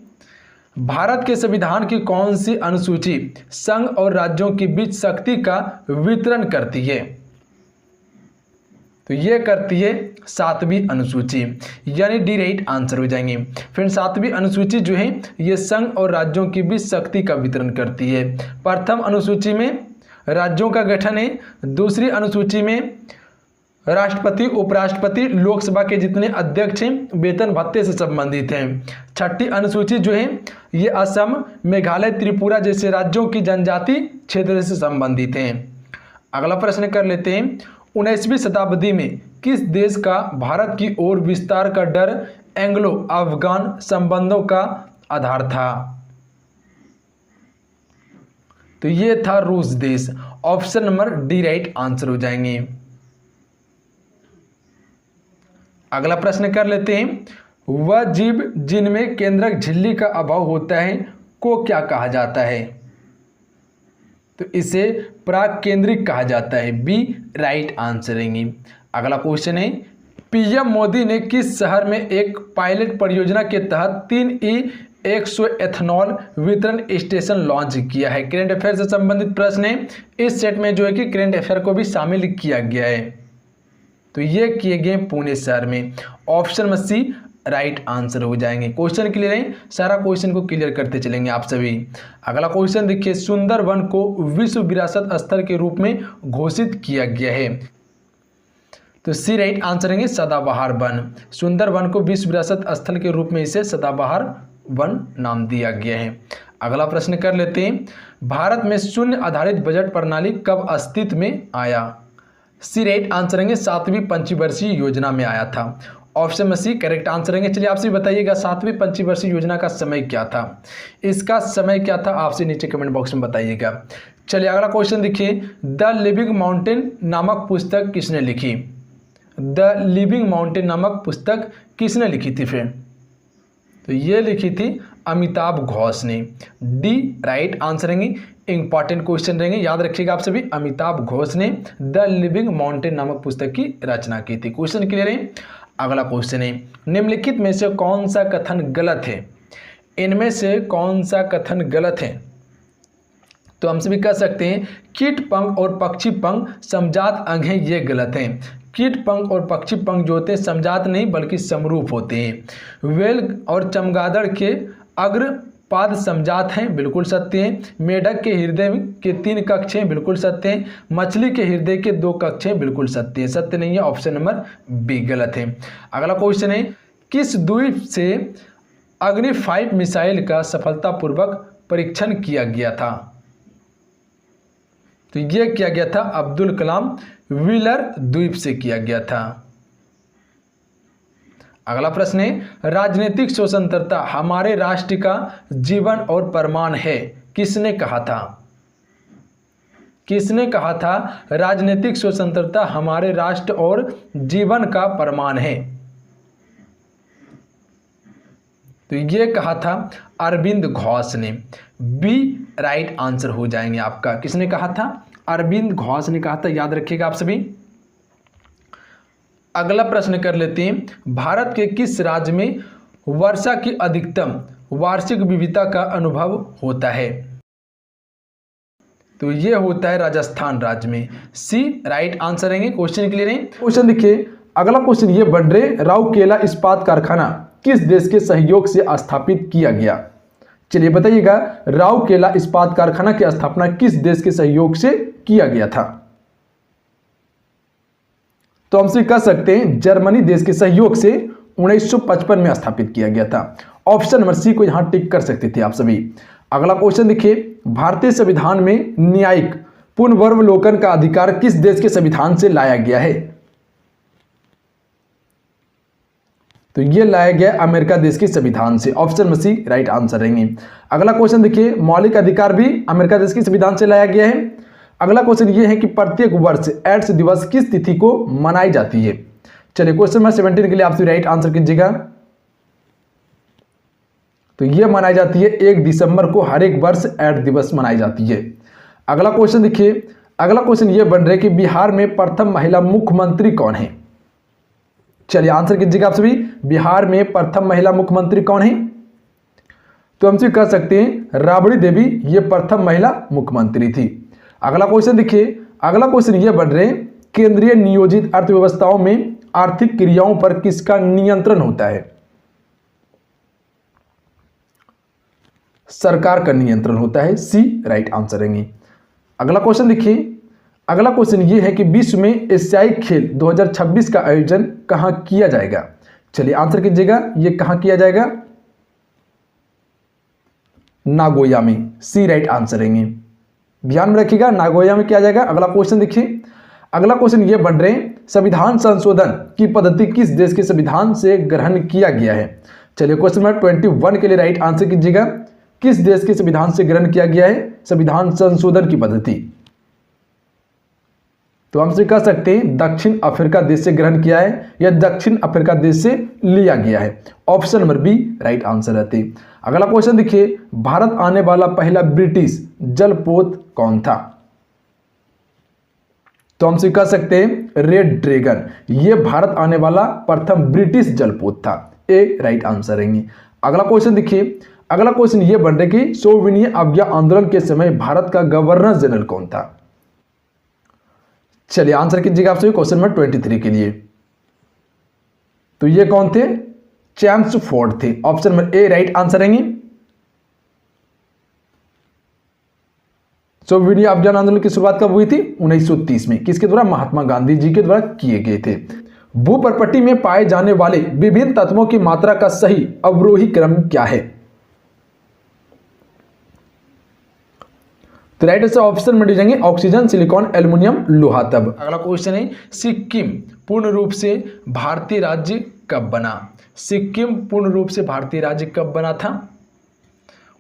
भारत के संविधान की कौन सी अनुसूची संघ और राज्यों के बीच शक्ति का वितरण करती है? तो ये करती है 7वीं अनुसूची, यानी डी राइट आंसर हो जाएंगे। फ्रेंड 7वीं अनुसूची जो है ये संघ और राज्यों के बीच शक्ति का वितरण करती है। प्रथम अनुसूची में राज्यों का गठन है, दूसरी अनुसूची में राष्ट्रपति, उपराष्ट्रपति, लोकसभा के जितने अध्यक्ष हैं वेतन भत्ते से संबंधित हैं। छठी अनुसूची जो है ये असम, मेघालय, त्रिपुरा जैसे राज्यों की जनजाति क्षेत्र से संबंधित हैं। अगला प्रश्न कर लेते हैं, 19वीं शताब्दी में किस देश का भारत की ओर विस्तार का डर एंग्लो अफगान संबंधों का आधार था? तो ये था रूस देश। Option number D right answer हो जाएंगे। अगला प्रश्न कर लेते हैं, वह जीव जिनमें केंद्रक झिल्ली का अभाव होता है को क्या कहा जाता है? तो इसे प्राक केंद्रिक कहा जाता है। बी राइट आंसर रहेंगे। अगला क्वेश्चन है, पीएम मोदी ने किस शहर में एक पायलट परियोजना के तहत 3E100 एथनॉल वितरण स्टेशन लॉन्च किया है? करंट अफेयर से संबंधित प्रश्न है। इस सेट में जो है कि करंट अफेयर को भी शामिल किया गया है। तो ये किए गए पुणे शहर में। ऑप्शन में सी राइट आंसर हो जाएंगे। क्वेश्चन क्लियर है, सारा क्वेश्चन को क्लियर करते चलेंगे आप सभी। अगला क्वेश्चन देखिए, सुंदरवन को विश्व विरासत स्थल के रूप में घोषित किया गया है? तो सी राइट आंसर है सदाबहार वन। सुंदरवन को विश्व विरासत स्थल के रूप में इसे सदाबहार वन नाम दिया गया है। अगला प्रश्न कर लेते हैं, भारत में शून्य आधारित बजट प्रणाली कब अस्तित्व में आया? सी राइट आंसर है 7वीं पंचवर्षीय योजना में आया था। ऑप्शन में सी करेक्ट आंसर है। चलिए आपसे बताइएगा 7वीं पंचवर्षीय योजना का समय क्या था? इसका समय क्या था आपसे नीचे कमेंट बॉक्स में बताइएगा। चलिए अगला क्वेश्चन देखिए, द लिविंग माउंटेन नामक पुस्तक किसने लिखी? द लिविंग माउंटेन नामक पुस्तक किसने लिखी थी फ्रेंड? तो ये लिखी थी अमिताभ घोष ने। डी राइट आंसर रहेंगे। इंपॉर्टेंट क्वेश्चन रहेंगे, याद रखिएगा आप सभी। अमिताभ घोष ने द लिविंग माउंटेन नामक पुस्तक की रचना की थी। क्वेश्चन क्लियर है। अगला क्वेश्चन है, निम्नलिखित में से कौन सा कथन गलत है? इनमें से कौन सा कथन गलत है? तो हम सभी कह सकते हैं कीट पंख और पक्षी पंख समजात अंग हैं, ये गलत हैं। कीट पंख और पक्षी पंख जो होते हैं समजात नहीं बल्कि समरूप होते हैं। वेल और चमगादड़ के अग्र पाद समजात हैं, बिल्कुल सत्य हैं। मेढक के हृदय के 3 कक्ष हैं, बिल्कुल सत्य हैं। मछली के हृदय के 2 कक्ष हैं, बिल्कुल सत्य है। सत्य नहीं है, ऑप्शन नंबर बी गलत है। अगला क्वेश्चन है, किस द्वीप से अग्नि 5 मिसाइल का सफलतापूर्वक परीक्षण किया गया था? तो यह किया गया था अब्दुल कलाम व्हीलर द्वीप से किया गया था। अगला प्रश्न है, राजनीतिक स्वतंत्रता हमारे राष्ट्र का जीवन और प्रमाण है, किसने कहा था? किसने कहा था राजनीतिक स्वतंत्रता हमारे राष्ट्र और जीवन का प्रमाण है? तो ये कहा था अरविंद घोष ने। बी राइट आंसर हो जाएंगे आपका। किसने कहा था? अरविंद घोष ने कहा था, याद रखिएगा आप सभी। अगला प्रश्न कर लेते हैं, भारत के किस राज्य में वर्षा की अधिकतम वार्षिक विविधता का अनुभव होता है? तो ये होता है राजस्थान राज्य में। सी राइट आंसर रहेंगे। क्वेश्चन क्लियर है। क्वेश्चन देखिए, अगला क्वेश्चन ये बढ़ रहे, राउरकेला इस्पात कारखाना किस देश के सहयोग से स्थापित किया गया? चलिए बताइएगा, राउरकेला इस्पात कारखाना की स्थापना किस देश के सहयोग से किया गया था? तो हमसे कह सकते हैं जर्मनी देश के सहयोग से 1955 में स्थापित किया गया था। ऑप्शन नंबर सी को यहां टिक कर सकते थे आप सभी। अगला क्वेश्चन देखिए, भारतीय संविधान में न्यायिक पुनर्वलोकन का अधिकार किस देश के संविधान से लाया गया है? तो यह लाया गया अमेरिका देश के संविधान से। ऑप्शन में सी राइट आंसर रहेंगे। अगला क्वेश्चन देखिए, मौलिक अधिकार भी अमेरिका देश के संविधान से लाया गया है। अगला क्वेश्चन ये है कि प्रत्येक वर्ष एड्स दिवस किस तिथि को मनाई जाती है? चलिए क्वेश्चन नंबर 17 के लिए आप राइट आंसर कीजिएगा। तो यह मनाई जाती है 1 दिसंबर को, हर एक वर्ष एड्स दिवस मनाई जाती है। अगला क्वेश्चन देखिए, अगला क्वेश्चन ये बन रहा है कि बिहार में प्रथम महिला मुख्यमंत्री कौन है? चलिए आंसर कीजिएगा आप सभी। बिहार में प्रथम महिला मुख्यमंत्री कौन है? तो हमसे कह सकते हैं राबड़ी देवी ये प्रथम महिला मुख्यमंत्री थी। अगला क्वेश्चन देखिए, अगला क्वेश्चन ये बन रहे हैं, केंद्रीय नियोजित अर्थव्यवस्थाओं में आर्थिक क्रियाओं पर किसका नियंत्रण होता है? सरकार का नियंत्रण होता है, सी राइट आंसर रहेंगे। अगला क्वेश्चन देखिए, अगला क्वेश्चन ये है कि विश्व में एशियाई खेल 2026 का आयोजन कहां किया जाएगा? चलिए आंसर कीजिएगा, ये कहां किया जाएगा? नागोया में, सी राइट आंसर रहेंगे। ध्यान में रखिएगा, नागोया में किया जाएगा। अगला क्वेश्चन देखिए, अगला क्वेश्चन ये बन रहे हैं, संविधान संशोधन की पद्धति किस देश के संविधान से ग्रहण किया गया है? चलिए क्वेश्चन नंबर 21 के लिए राइट आंसर कीजिएगा, किस देश के संविधान से ग्रहण किया गया है संविधान संशोधन की पद्धति? तो हमसे कह सकते हैं दक्षिण अफ्रीका देश से ग्रहण किया है या दक्षिण अफ्रीका देश से लिया गया है। Option number B right answer रहते। अगला क्वेश्चन देखिए, भारत आने वाला पहला ब्रिटिश जलपोत कौन था? तो हमसे कह सकते हैं रेड ड्रैगन, ये भारत आने वाला प्रथम ब्रिटिश जलपोत था, ए राइट आंसर रहेंगे। अगला क्वेश्चन देखिए, अगला क्वेश्चन ये बन रहा है कि सौविनिय अवज्ञा आंदोलन के समय भारत का गवर्नर जनरल कौन था? चलिए आंसर कीजिएगा आप सभी क्वेश्चन नंबर 23 के लिए। तो ये कौन थे? चैम्सफोर्ड थे। Option number A right answer रहेंगे। सौविनिय अभियान आंदोलन की शुरुआत कब हुई थी? 1930 में। किसके द्वारा? महात्मा गांधी जी के द्वारा किए गए थे। भूप्रपट्टी में पाए जाने वाले विभिन्न तत्वों की मात्रा का सही अवरोही क्रम क्या है? तो राइट आंसर ऑप्शन में दीजिएंगे ऑक्सीजन, सिलिकॉन, एल्युमिनियम, लोहा। तब अगला क्वेश्चन है, सिक्किम पूर्ण रूप से भारतीय राज्य कब बना? सिक्किम पूर्ण रूप से भारतीय राज्य कब बना था?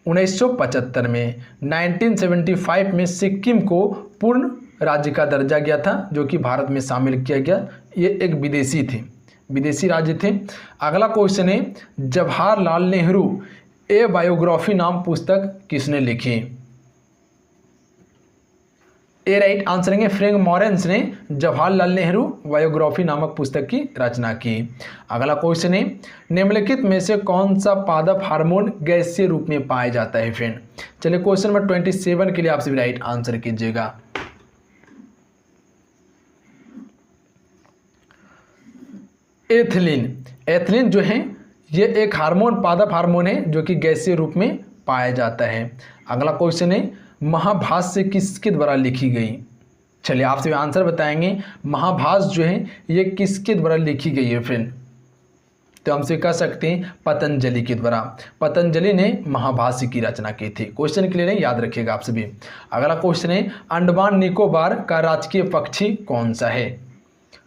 1975 में। 1975 में सिक्किम को पूर्ण राज्य का दर्जा गया था, जो कि भारत में शामिल किया गया। ये एक विदेशी राज्य थे। अगला क्वेश्चन है, जवाहरलाल नेहरू ए बायोग्राफी नाम पुस्तक किसने लिखी? ए राइट आंसर है फ्रैंक मॉरेंस ने जवाहरलाल नेहरू बायोग्राफी नामक पुस्तक की रचना की। अगला क्वेश्चन है, निम्नलिखित में से कौन सा पादप हार्मोन गैसीय रूप में पाया जाता है फ्रेंड? चलिए क्वेश्चन नंबर 27 के लिए आप सभी राइट आंसर कीजिएगा। एथिलीन जो है ये एक हार्मोन, पादप हार्मोन है जो कि गैसीय रूप में पाया जाता है। अगला क्वेश्चन है, महाभाष्य किसके द्वारा लिखी गई? चलिए आपसे आंसर बताएंगे, महाभाष्य जो है ये किसके द्वारा लिखी गई है फ्रेंड? तो हमसे कह सकते हैं पतंजलि के द्वारा। पतंजलि ने महाभाष्य की रचना की थी। क्वेश्चन क्लियर है, याद रखिएगा आप सभी। अगला क्वेश्चन है, अंडमान निकोबार का राजकीय पक्षी कौन सा है?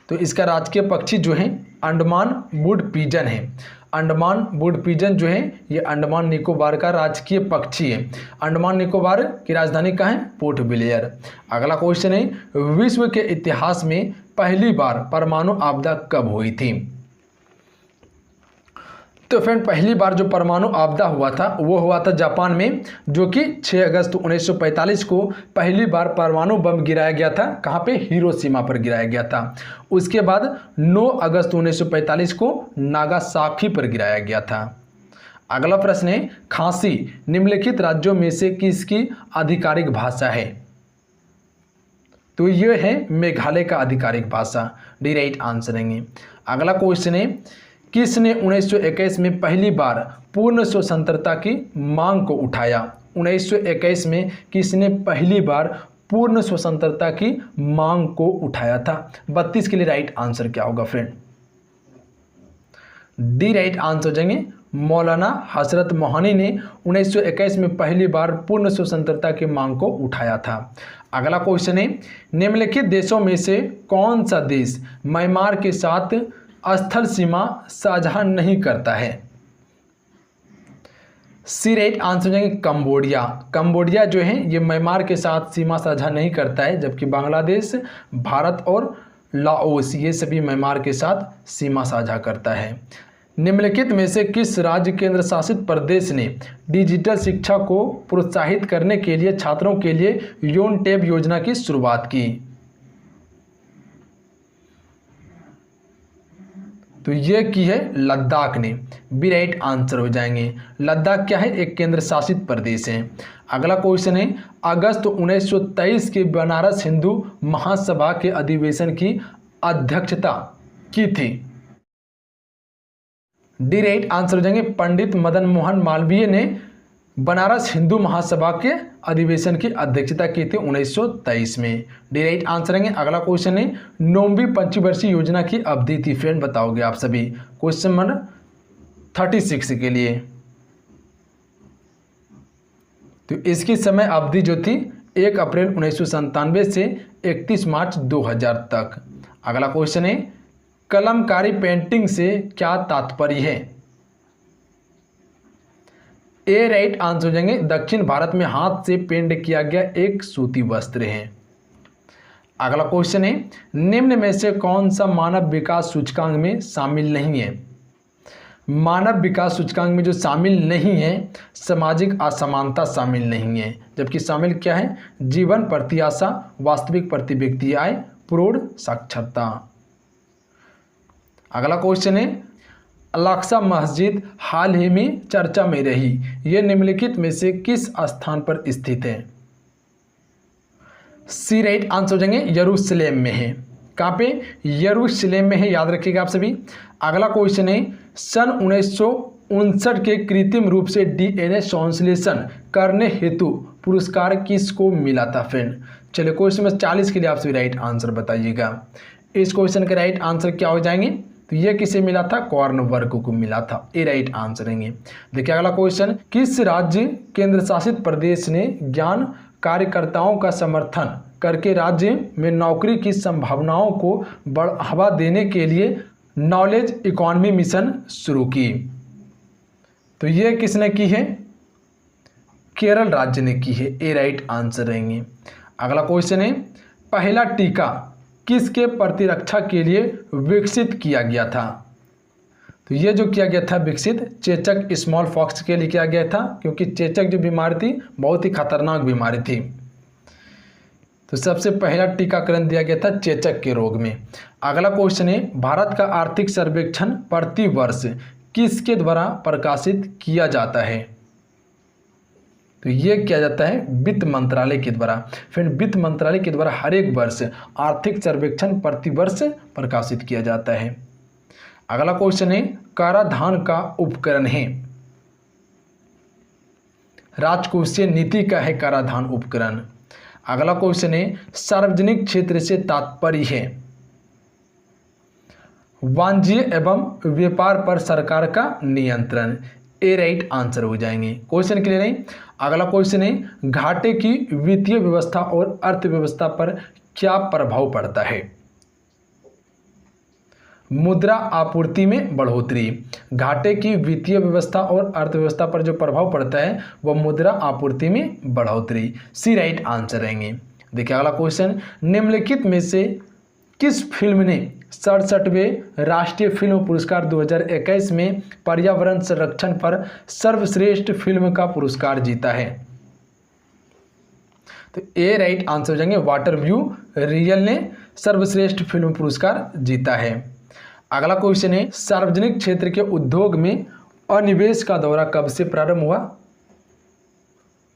तो इसका राजकीय पक्षी जो है अंडमान वुड पिजन है। अंडमान वुड पिजन जो है ये अंडमान निकोबार का राजकीय पक्षी है। अंडमान निकोबार की राजधानी कहाँ है? Port Blair. अगला क्वेश्चन है, विश्व के इतिहास में पहली बार परमाणु आपदा कब हुई थी? तो फ्रेंड पहली बार जो परमाणु आपदा हुआ था वो हुआ था जापान में, जो कि 6 अगस्त 1945 को पहली बार परमाणु बम गिराया गया था। कहाँ पे? हिरोशिमा पर गिराया गया था। उसके बाद 9 अगस्त 1945 को नागासाकी पर गिराया गया था। अगला प्रश्न है, खांसी निम्नलिखित राज्यों में से किसकी आधिकारिक भाषा है? तो ये है मेघालय का आधिकारिक भाषा, डी राइट आंसर रहेंगे। अगला क्वेश्चन है, किसने 1921 में पहली बार पूर्ण स्वतंत्रता की मांग को उठाया? 1921 में किसने पहली बार पूर्ण स्वतंत्रता की मांग को उठाया था? 32 के लिए राइट आंसर क्या होगा फ्रेंड? डी राइट आंसर हो जाएंगे मौलाना हजरत मोहनी ने 1921 में पहली बार पूर्ण स्वतंत्रता की मांग को उठाया था। अगला क्वेश्चन है, निम्नलिखित देशों में से कौन सा देश म्यांमार के साथ स्थल सीमा साझा नहीं करता है? सी राइट आंसर हो जाएंगे कंबोडिया। कंबोडिया जो है ये म्यांमार के साथ सीमा साझा नहीं करता है, जबकि बांग्लादेश, भारत और लाओस ये सभी म्यांमार के साथ सीमा साझा करता है। निम्नलिखित में से किस राज्य केंद्र शासित प्रदेश ने डिजिटल शिक्षा को प्रोत्साहित करने के लिए छात्रों के लिए योन टैब योजना की शुरुआत की? तो ये की है लद्दाख ने, बी राइट आंसर हो जाएंगे। लद्दाख क्या है, एक केंद्र शासित प्रदेश है। अगला क्वेश्चन है, अगस्त 1923 के बनारस हिंदू महासभा के अधिवेशन की अध्यक्षता की थी। डी राइट आंसर हो जाएंगे, पंडित मदन मोहन मालवीय ने बनारस हिंदू महासभा के अधिवेशन की अध्यक्षता की थी 1923 में। डी राइट आंसर है। अगला क्वेश्चन है, 9वीं पंचवर्षीय योजना की अवधि थी फ्रेंड, बताओगे आप सभी। क्वेश्चन नंबर 36 के लिए तो इसकी समय अवधि जो थी 1 अप्रैल 1997 से 31 मार्च 2000 तक। अगला क्वेश्चन है, कलमकारी पेंटिंग से क्या तात्पर्य है। ए राइट आंसर हो जाएंगे, दक्षिण भारत में हाथ से पेंट किया गया एक सूती वस्त्र है। अगला क्वेश्चन है, निम्न में से कौन सा मानव विकास सूचकांक में शामिल नहीं है। मानव विकास सूचकांक में जो शामिल नहीं है, सामाजिक असमानता शामिल नहीं है, जबकि शामिल क्या है, जीवन प्रत्याशा, वास्तविक प्रति व्यक्ति आय, प्रौढ़ साक्षरता। अगला क्वेश्चन है, अल-अक्सा मस्जिद हाल ही में चर्चा में रही, यह निम्नलिखित में से किस स्थान पर स्थित है। सी राइट आंसर हो जाएंगे, यरूशलेम में है। कहाँ पे, यरूशलेम में है, याद रखिएगा आप सभी। अगला क्वेश्चन है, सन 1959 के कृत्रिम रूप से DNA संश्लेषण करने हेतु पुरस्कार किसको मिला था फ्रेंड। चलिए क्वेश्चन नंबर 40 के लिए आप सभी राइट आंसर बताइएगा। इस क्वेश्चन के राइट आंसर क्या हो जाएंगे, तो ये किसे मिला था, कॉर्नवर्ग को मिला था। ए राइट आंसर रहेंगे। देखिए अगला क्वेश्चन, किस राज्य केंद्र शासित प्रदेश ने ज्ञान कार्यकर्ताओं का समर्थन करके राज्य में नौकरी की संभावनाओं को बढ़ावा देने के लिए नॉलेज इकोनॉमी मिशन शुरू की। तो ये किसने की है, केरल राज्य ने की है। ए राइट आंसर रहेंगे। अगला क्वेश्चन है, पहला टीका किसके प्रतिरक्षा के लिए विकसित किया गया था। तो ये जो किया गया था विकसित, चेचक स्मॉल पॉक्स के लिए किया गया था, क्योंकि चेचक जो बीमारी थी बहुत ही खतरनाक बीमारी थी। तो सबसे पहला टीकाकरण दिया गया था चेचक के रोग में। अगला क्वेश्चन है, भारत का आर्थिक सर्वेक्षण प्रति वर्ष किसके द्वारा प्रकाशित किया जाता है। तो ये किया जाता है वित्त मंत्रालय के द्वारा। फिर वित्त मंत्रालय के द्वारा हर एक वर्ष आर्थिक सर्वेक्षण प्रति वर्ष प्रकाशित किया जाता है। अगला क्वेश्चन है, कराधान का उपकरण है। राजकोषीय नीति का है कराधान उपकरण। अगला क्वेश्चन है, सार्वजनिक क्षेत्र से तात्पर्य है वाणिज्य एवं व्यापार पर सरकार का नियंत्रण। ए राइट आंसर हो जाएंगे। क्वेश्चन क्लियर है। अगला क्वेश्चन है, घाटे की वित्तीय व्यवस्था और अर्थव्यवस्था पर क्या प्रभाव पड़ता है। मुद्रा आपूर्ति में बढ़ोतरी। घाटे की वित्तीय व्यवस्था और अर्थव्यवस्था पर जो प्रभाव पड़ता है वह मुद्रा आपूर्ति में बढ़ोतरी। सी राइट आंसर रहेंगे। देखिए अगला क्वेश्चन, निम्नलिखित में से किस फिल्म ने 67वें राष्ट्रीय फिल्म पुरस्कार 2021 में पर्यावरण संरक्षण पर सर्वश्रेष्ठ फिल्म का पुरस्कार जीता है। तो ए राइट आंसर हो जाएंगे, वाटर व्यू रियल ने सर्वश्रेष्ठ फिल्म पुरस्कार जीता है। अगला क्वेश्चन है, सार्वजनिक क्षेत्र के उद्योग में अनिवेश का दौरा कब से प्रारंभ हुआ।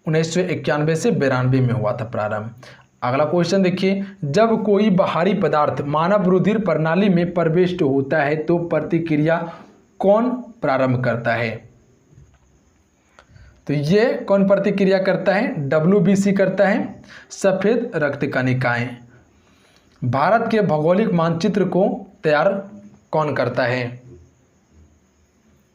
1991 से 92 में हुआ था प्रारंभ। अगला क्वेश्चन देखिए, जब कोई बाहरी पदार्थ मानव रुधिर प्रणाली में प्रविष्ट होता है तो प्रतिक्रिया कौन प्रारंभ करता है। तो ये कौन प्रतिक्रिया करता है, WBC करता है, सफेद रक्त कणिकाएं। भारत के भौगोलिक मानचित्र को तैयार कौन करता है।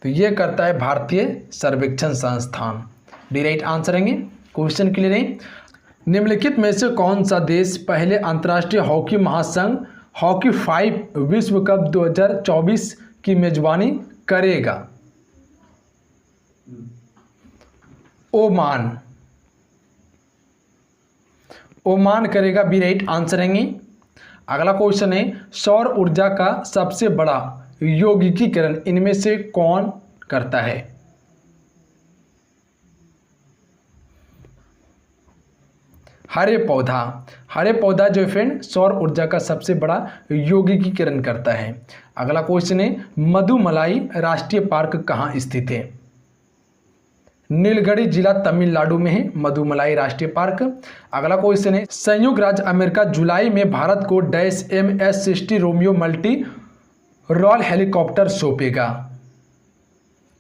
तो ये करता है भारतीय सर्वेक्षण संस्थान। डी राइट आंसर रहेंगे। क्वेश्चन क्लियर है। निम्नलिखित में से कौन सा देश पहले अंतर्राष्ट्रीय हॉकी महासंघ हॉकी 5 विश्व कप 2024 की मेजबानी करेगा। ओमान। ओमान करेगा, बी राइट आंसर रहेंगे। अगला क्वेश्चन है, सौर ऊर्जा का सबसे बड़ा यौगिकीकरण इनमें से कौन करता है। हरे पौधा जो फ्रेंड सौर ऊर्जा का सबसे बड़ा यौगिकीकरण करता है। अगला क्वेश्चन है मधुमलाई राष्ट्रीय पार्क कहाँ स्थित है? नीलगिरी जिला तमिलनाडु में है मधुमलाई राष्ट्रीय पार्क। अगला क्वेश्चन है संयुक्त राज्य अमेरिका जुलाई में भारत को dash MS-60 Romeo multi role helicopter सौंपेगा।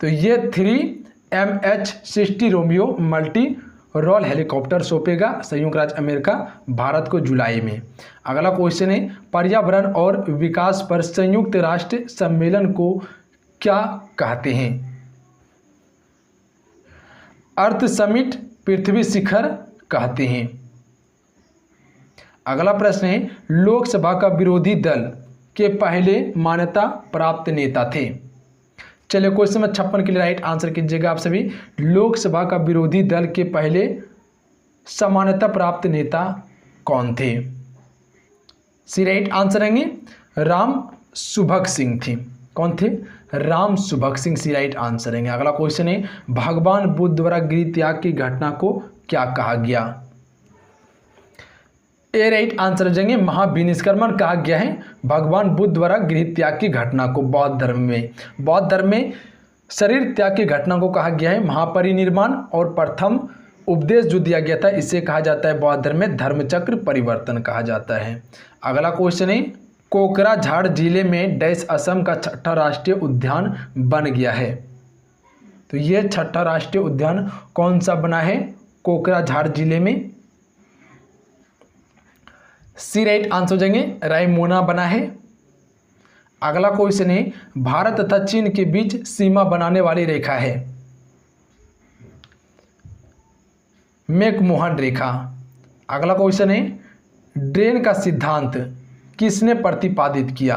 तो ये 3MH-60 Romeo multi role helicopter सौंपेगा संयुक्त राज्य अमेरिका भारत को जुलाई में। अगला क्वेश्चन है पर्यावरण और विकास पर संयुक्त राष्ट्र सम्मेलन को क्या कहते हैं? अर्थ समिट, पृथ्वी शिखर कहते हैं। अगला प्रश्न है लोकसभा का विरोधी दल के पहले मान्यता प्राप्त नेता थे। चलिए क्वेश्चन नंबर 56 के लिए राइट आंसर कीजिएगा आप सभी। लोकसभा का विरोधी दल के पहले समानता प्राप्त नेता कौन थे? सी राइट आंसर रहेंगे राम सुभग सिंह थे। कौन थे? राम सुभग सिंह सी राइट आंसर रहेंगे। अगला क्वेश्चन है भगवान बुद्ध द्वारा गृह त्याग की घटना को क्या कहा गया? ए राइट आंसर हो जाएंगे महाविनिष्क्रमण कहा गया है भगवान बुद्ध द्वारा गृह त्याग की घटना को। बौद्ध धर्म में शरीर त्याग की घटना को कहा गया है महापरिनिर्वाण, और प्रथम उपदेश जो दिया गया था इसे कहा जाता है बौद्ध धर्म में धर्मचक्र परिवर्तन कहा जाता है। अगला क्वेश्चन है कोकराझाड़ जिले में डैश असम का 6ठा राष्ट्रीय उद्यान बन गया है। तो यह 6ठा राष्ट्रीय उद्यान कौन सा बना है कोकराझाड़ जिले में? सी राइट आंसर हो जाएंगे रायमोना बना है। अगला क्वेश्चन है भारत तथा चीन के बीच सीमा बनाने वाली रेखा है मैकमोहन रेखा। अगला क्वेश्चन है ड्रेन का सिद्धांत किसने प्रतिपादित किया?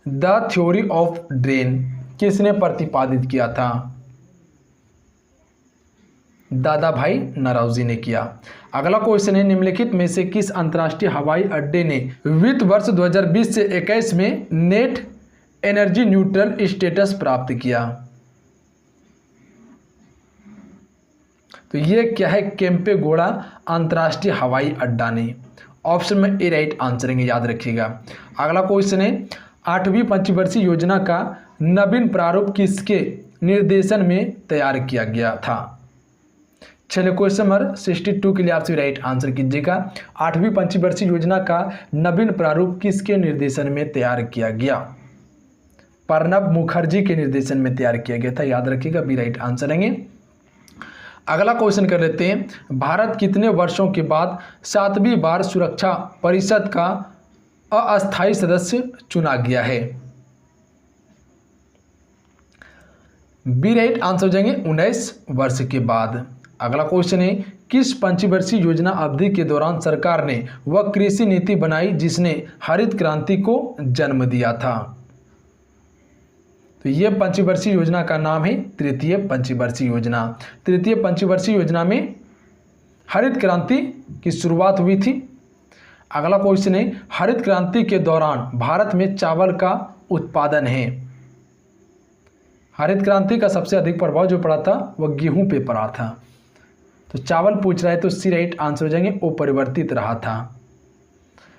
द थ्योरी ऑफ ड्रेन किसने प्रतिपादित किया था? दादा भाई नौरोजी ने किया। अगला क्वेश्चन है निम्नलिखित में से किस अंतर्राष्ट्रीय हवाई अड्डे ने वित्त वर्ष 2020 से 21 में नेट एनर्जी न्यूट्रल स्टेटस प्राप्त किया? तो ये क्या है केम्पेगौड़ा अंतर्राष्ट्रीय हवाई अड्डा ने। ऑप्शन में ए राइट आंसर है, याद रखिएगा। अगला क्वेश्चन है 8वीं पंचवर्षीय योजना का नवीन प्रारूप किसके निर्देशन में तैयार किया गया था? चलिए क्वेश्चन नंबर 62 के लिए आपसे राइट आंसर कीजिएगा। 8वीं पंचवर्षीय योजना का नवीन प्रारूप किसके निर्देशन में तैयार किया गया? प्रणब मुखर्जी के निर्देशन में तैयार किया गया था, याद रखिएगा, बी राइट आंसर रहेंगे। अगला क्वेश्चन कर लेते हैं भारत कितने वर्षों के बाद 7वीं बार सुरक्षा परिषद का अस्थायी सदस्य चुना गया है? बी राइट आंसर हो जाएंगे 19 वर्ष के बाद। अगला क्वेश्चन है किस पंचवर्षीय योजना अवधि के दौरान सरकार ने वह कृषि नीति बनाई जिसने हरित क्रांति को जन्म दिया था? तो यह पंचवर्षीय योजना का नाम है तृतीय पंचवर्षीय योजना। तृतीय पंचवर्षीय योजना में हरित क्रांति की शुरुआत हुई थी। अगला क्वेश्चन है हरित क्रांति के दौरान भारत में चावल का उत्पादन है। हरित क्रांति का सबसे अधिक प्रभाव जो पड़ा था वह गेहूं पे पड़ा था। तो चावल पूछ रहा है तो सी राइट आंसर हो जाएंगे अपरिवर्तित रहा था।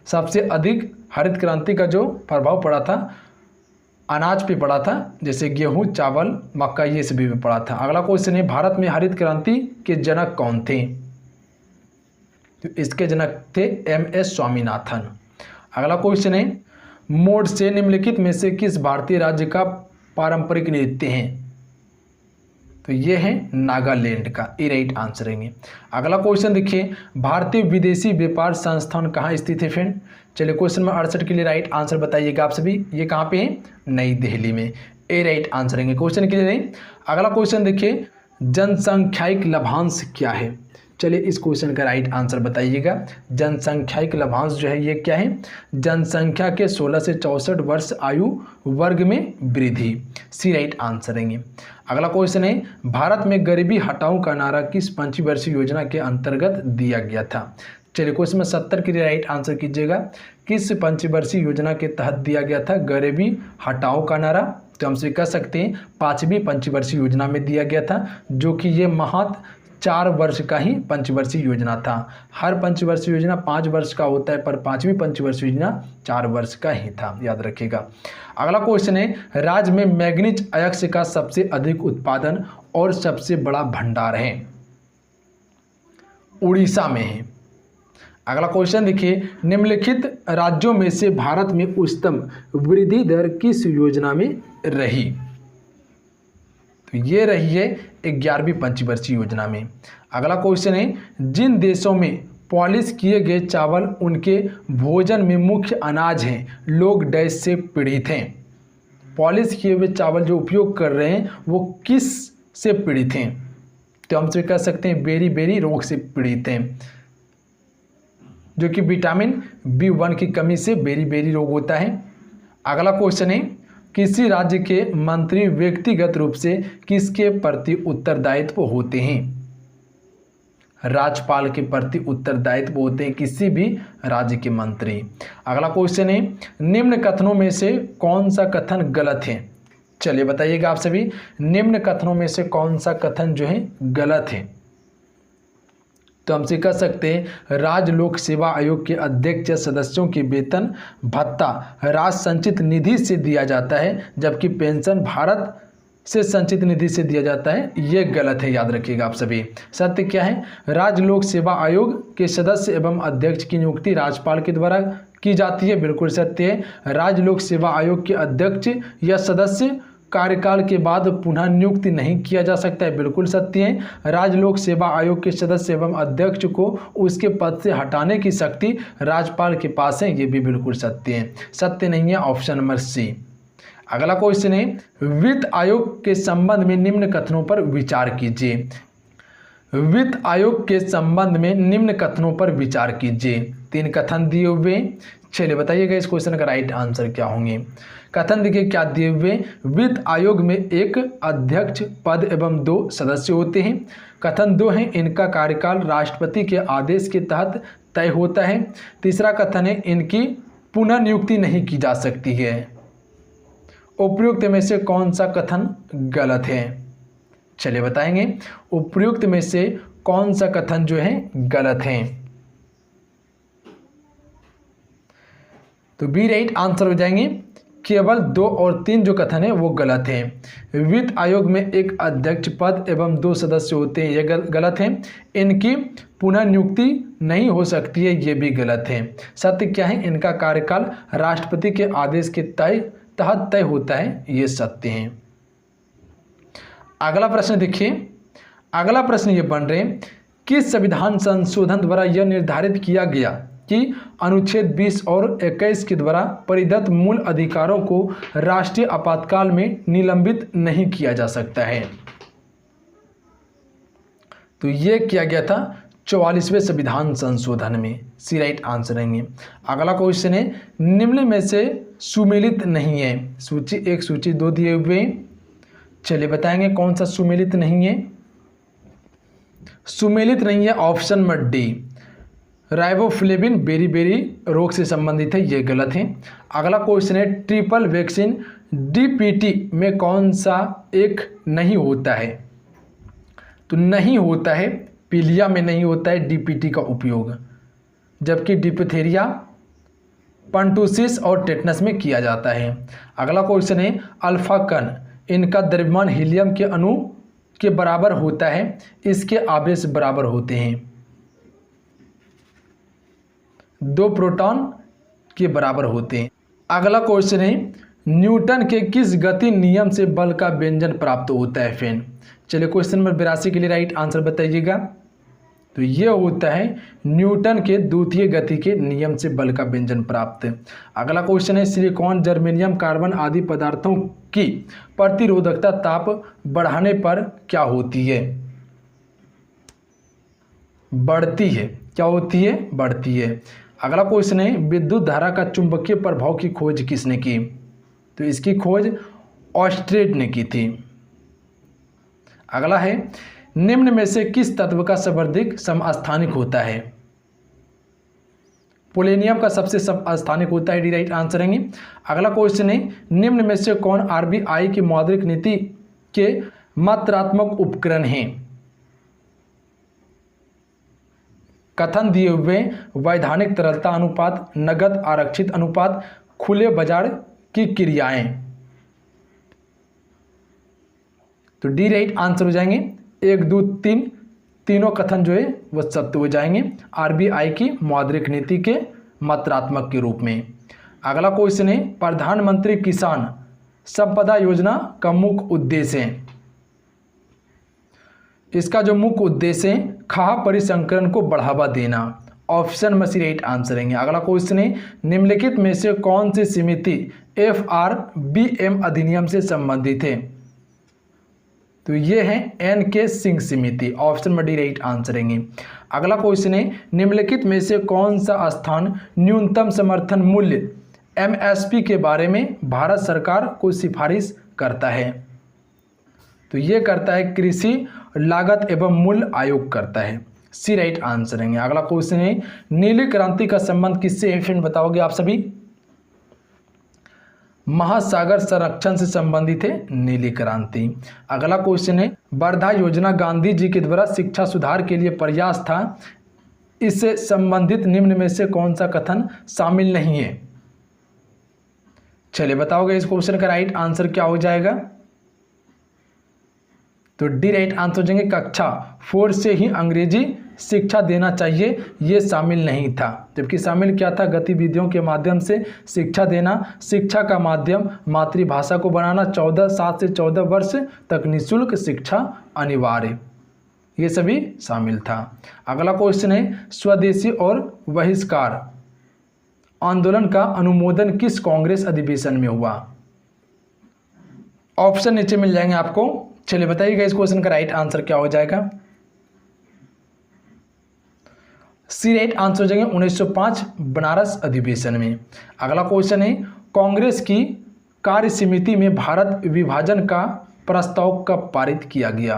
सबसे अधिक हरित क्रांति का जो प्रभाव पड़ा था अनाज पे पड़ा था, जैसे गेहूं, चावल, मक्का, ये सभी पे पड़ा था। अगला क्वेश्चन है भारत में हरित क्रांति के जनक कौन थे? तो इसके जनक थे MS स्वामीनाथन। अगला क्वेश्चन है मोड से निम्नलिखित में से किस भारतीय राज्य का पारंपरिक नृत्य है? तो ये है नागालैंड का, ए राइट आंसर रहेंगे। अगला क्वेश्चन देखिए भारतीय विदेशी व्यापार संस्थान कहाँ स्थित है फ्रेंड? चलिए क्वेश्चन नंबर 68 के लिए राइट आंसर बताइएगा आप सभी। ये कहाँ पे है? नई दिल्ली में, ए राइट आंसर रहेंगे क्वेश्चन के लिए। अगला क्वेश्चन देखिए जनसंख्यायिक लाभांश क्या है? चलिए इस क्वेश्चन का राइट आंसर बताइएगा। जनसंख्यायिक लाभांश जो है ये क्या है? जनसंख्या के 16 से 64 वर्ष आयु वर्ग में वृद्धि, सी राइट आंसर रहेंगे। अगला क्वेश्चन है भारत में गरीबी हटाओ का नारा किस पंचवर्षीय योजना के अंतर्गत दिया गया था? चलिए क्वेश्चन में 70 के लिए राइट आंसर कीजिएगा। किस पंचवर्षीय योजना के तहत दिया गया था गरीबी हटाओ का नारा? तो हमसे कह सकते हैं 5वीं पंचवर्षीय योजना में दिया गया था, जो कि ये 4 वर्ष का ही पंचवर्षीय योजना था। हर पंचवर्षीय योजना 5 वर्ष का होता है, पर 5वीं पंचवर्षीय योजना 4 वर्ष का ही था, याद रखिएगा। अगला क्वेश्चन है, राज्य में मैंगनीज अयस्क का सबसे अधिक उत्पादन और सबसे बड़ा भंडार है? उड़ीसा में है। अगला क्वेश्चन देखिए, निम्नलिखित राज्यों में से भारत में उच्चतम वृद्धि दर किस योजना में रही? तो ये रही है 11वीं पंचवर्षीय योजना में। अगला क्वेश्चन है, जिन देशों में पॉलिश किए गए चावल उनके भोजन में मुख्य अनाज हैं, लोग डैश से पीड़ित हैं? पॉलिश किए हुए चावल जो उपयोग कर रहे हैं वो किस से पीड़ित हैं? तो हम से कह सकते हैं बेरी रोग से पीड़ित हैं, जो कि विटामिन B1 की कमी से बेरी रोग होता है। अगला क्वेश्चन है, किसी राज्य के मंत्री व्यक्तिगत रूप से किसके प्रति उत्तरदायित्व होते हैं? राज्यपाल के प्रति उत्तरदायित्व होते हैं किसी भी राज्य के मंत्री। अगला क्वेश्चन है, निम्न कथनों में से कौन सा कथन गलत है? चलिए बताइएगा आप सभी, निम्न कथनों में से कौन सा कथन जो है गलत है? तो हमसे कह सकते हैं, राज्य लोक सेवा आयोग के अध्यक्ष या सदस्यों के वेतन भत्ता राज्य संचित निधि से दिया जाता है, जबकि पेंशन भारत से संचित निधि से दिया जाता है। ये गलत है, याद रखिएगा आप सभी। सत्य क्या है? राज्य लोक सेवा आयोग के सदस्य एवं अध्यक्ष की नियुक्ति राज्यपाल के द्वारा की जाती है, बिल्कुल सत्य है। राज्य लोक सेवा आयोग के अध्यक्ष या सदस्य कार्यकाल के बाद पुनः नियुक्ति नहीं किया जा सकता है, बिल्कुल सत्य है। राज्य लोक सेवा आयोग के सदस्य एवं अध्यक्ष को उसके पद से हटाने की शक्ति राज्यपाल के पास है, ये भी बिल्कुल सत्य है। सत्य नहीं है ऑप्शन नंबर सी। अगला क्वेश्चन है, वित्त आयोग के संबंध में निम्न कथनों पर विचार कीजिए। वित्त आयोग के संबंध में निम्न कथनों पर विचार कीजिए। 3 कथन दिए हुए, चलिए बताइएगा इस क्वेश्चन का राइट आंसर क्या होंगे। कथन देखिए क्या दिए हुए, वित्त आयोग में एक अध्यक्ष पद एवं 2 सदस्य होते हैं। कथन 2 है, इनका कार्यकाल राष्ट्रपति के आदेश के तहत तय होता है। तीसरा कथन है, इनकी पुनः नियुक्ति नहीं की जा सकती है। उपयुक्त में से कौन सा कथन गलत है? चलिए बताएंगे, उपयुक्त में से कौन सा कथन जो है गलत है? तो बी राइट आंसर हो जाएंगे। केवल 2 और 3 जो कथन है वो गलत है। वित्त आयोग में एक अध्यक्ष पद एवं 2 सदस्य होते हैं, ये गलत है। इनकी पुनः नियुक्ति नहीं हो सकती है, ये भी गलत है। सत्य क्या है? इनका कार्यकाल राष्ट्रपति के आदेश के तहत तय होता है, ये सत्य है। अगला प्रश्न देखिए, अगला प्रश्न ये बन रहे हैं, किस संविधान संशोधन द्वारा यह निर्धारित किया गया कि अनुच्छेद 20 और 21 के द्वारा परिदत्त मूल अधिकारों को राष्ट्रीय आपातकाल में निलंबित नहीं किया जा सकता है? तो यह किया गया था 44वें संविधान संशोधन में, सी राइट आंसर रहेंगे। अगला क्वेश्चन है, निम्न में से सुमेलित नहीं है। सूची 1 सूची 2 दिए हुए, चलिए बताएंगे कौन सा सुमेलित नहीं है। सुमेलित नहीं है ऑप्शन नंबर डी, राइबोफ्लेविन बेरी रोग से संबंधित है, ये गलत है। अगला क्वेश्चन है, ट्रिपल वैक्सीन DPT में कौन सा एक नहीं होता है? तो नहीं होता है, पीलिया में नहीं होता है DPT का उपयोग, जबकि डिप्थीरिया, पंटूसिस और टेटनस में किया जाता है। अगला क्वेश्चन है, अल्फा कण इनका द्रव्यमान हीलियम के अणु के बराबर होता है, इसके आवेश बराबर होते हैं, 2 प्रोटॉन के बराबर होते हैं। अगला क्वेश्चन है, न्यूटन के किस गति नियम से बल का व्यंजन प्राप्त होता है? फैन। चलिए क्वेश्चन नंबर 82 के लिए राइट आंसर बताइएगा। तो ये होता है न्यूटन के द्वितीय गति के नियम से बल का व्यंजन प्राप्त। अगला क्वेश्चन है, सिलिकॉन, जर्मेनियम, कार्बन आदि पदार्थों की प्रतिरोधकता ताप बढ़ाने पर क्या होती है? बढ़ती है। क्या होती है? बढ़ती है। अगला क्वेश्चन है, विद्युत धारा का चुंबकीय प्रभाव की खोज किसने की? तो इसकी खोज ऑस्ट्रेट ने की थी। अगला है, निम्न में से किस तत्व का सर्वाधिक समस्थानिक होता है? पोलेनियम का सबसे समस्थानिक होता है, डी राइट आंसर रहेंगे। अगला क्वेश्चन है, निम्न में से कौन RBI की मौद्रिक नीति के मात्रात्मक उपकरण हैं? कथन दिए हुए वैधानिक तरलता अनुपात, नगद आरक्षित अनुपात, खुले बाजार की क्रियाएं। तो डी राइट आंसर हो जाएंगे। 1, 2, 3 तीनों कथन जो है वो सत्य हो जाएंगे आरबीआई की मौद्रिक नीति के मात्रात्मक के रूप में। अगला क्वेश्चन है प्रधानमंत्री किसान संपदा योजना का मुख्य उद्देश्य है। इसका जो मुख्य उद्देश्य है खाद्य परिसंकरण को बढ़ावा देना। ऑप्शन में सी राइट आंसर है। अगला क्वेश्चन है निम्नलिखित में से कौन सी समिति FRBM अधिनियम से संबंधित है। तो ये है NK सिंह समिति। ऑप्शन में डी राइट आंसर है। अगला क्वेश्चन है निम्नलिखित में से कौन सा स्थान न्यूनतम समर्थन मूल्य MSP के बारे में भारत सरकार को सिफारिश करता है। तो ये करता है कृषि लागत एवं मूल्य आयोग करता है। सी राइट आंसर है। अगला क्वेश्चन है नीली क्रांति का संबंध किससे है फ्रेंड बताओगे आप सभी। महासागर संरक्षण से संबंधित है नीली क्रांति। अगला क्वेश्चन है वर्धा योजना गांधी जी के द्वारा शिक्षा सुधार के लिए प्रयास था, इससे संबंधित निम्न में से कौन सा कथन शामिल नहीं है। चलिए बताओगे इस क्वेश्चन का राइट आंसर क्या हो जाएगा। तो डी राइट आंसर हो जाएंगे कक्षा 4 से ही अंग्रेजी शिक्षा देना चाहिए, ये शामिल नहीं था। जबकि शामिल क्या था गतिविधियों के माध्यम से शिक्षा देना, शिक्षा का माध्यम मातृभाषा को बनाना, 7 से 14 वर्ष तक निःशुल्क शिक्षा अनिवार्य, ये सभी शामिल था। अगला क्वेश्चन है स्वदेशी और बहिष्कार आंदोलन का अनुमोदन किस कांग्रेस अधिवेशन में हुआ। ऑप्शन नीचे मिल जाएंगे आपको। चलिए बताइएगा इस क्वेश्चन का राइट आंसर क्या हो जाएगा। सी राइट आंसर हो जाएंगे 1905 बनारस अधिवेशन में। अगला क्वेश्चन है कांग्रेस की कार्य समिति में भारत विभाजन का प्रस्ताव कब पारित किया गया।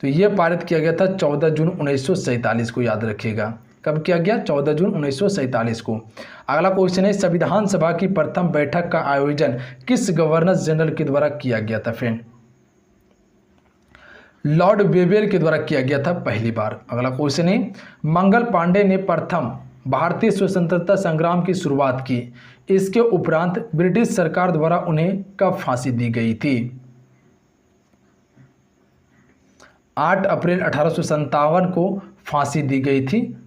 तो यह पारित किया गया था 14 जून 1947 को, याद रखिएगा कब किया गया 14 जून 1947 को। अगला क्वेश्चन है संविधान सभा की प्रथम बैठक का आयोजन किस गवर्नर जनरल के द्वारा किया गया था फ्रेंड। लॉर्ड वेवेल के द्वारा किया गया था पहली बार। अगला क्वेश्चन है मंगल पांडे ने प्रथम भारतीय स्वतंत्रता संग्राम की शुरुआत की, इसके उपरांत ब्रिटिश सरकार द्वारा उन्हें कब फांसी दी गई थी। 8 अप्रैल 1857 को फांसी दी गई थी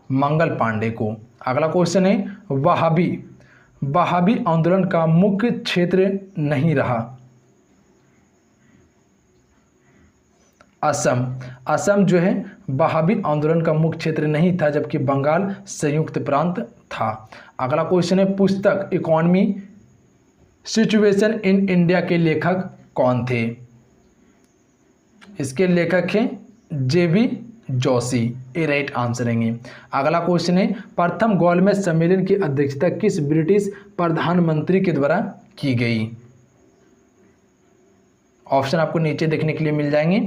मंगल पांडे को। अगला क्वेश्चन है वहाबी आंदोलन का मुख्य क्षेत्र नहीं रहा। असम जो है वहाबी आंदोलन का मुख्य क्षेत्र नहीं था, जबकि बंगाल संयुक्त प्रांत था। अगला क्वेश्चन है पुस्तक इकोनॉमी सिचुएशन इन इंडिया के लेखक कौन थे। इसके लेखक हैं JB जोशी, ए राइट आंसर है। अगला क्वेश्चन है प्रथम गोलमेज सम्मेलन की अध्यक्षता किस ब्रिटिश प्रधानमंत्री के द्वारा की गई। ऑप्शन आपको नीचे देखने के लिए मिल जाएंगे।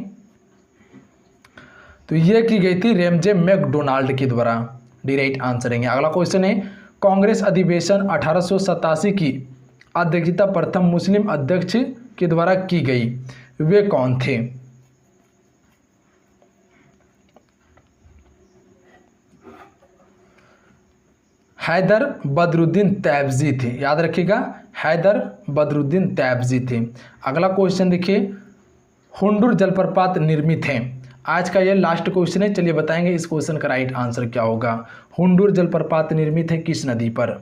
तो यह की गई थी रेमजे मैकडोनाल्ड के द्वारा, डी राइट आंसर है। अगला क्वेश्चन है कांग्रेस अधिवेशन 1887 की अध्यक्षता प्रथम मुस्लिम अध्यक्ष के द्वारा की गई, वे कौन थे। हैदर बदरुद्दीन तैयबजी थे, याद रखिएगा हैदर बदरुद्दीन तैयबजी थे। अगला क्वेश्चन देखिए हुंडुर जलप्रपात निर्मित है। आज का यह लास्ट क्वेश्चन है, चलिए बताएंगे इस क्वेश्चन का राइट आंसर क्या होगा। हुंडुर जलप्रपात निर्मित है किस नदी पर।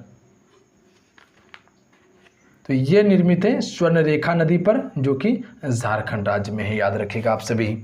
तो यह निर्मित है स्वर्णरेखा नदी पर, जो कि झारखंड राज्य में है, याद रखिएगा आप सभी।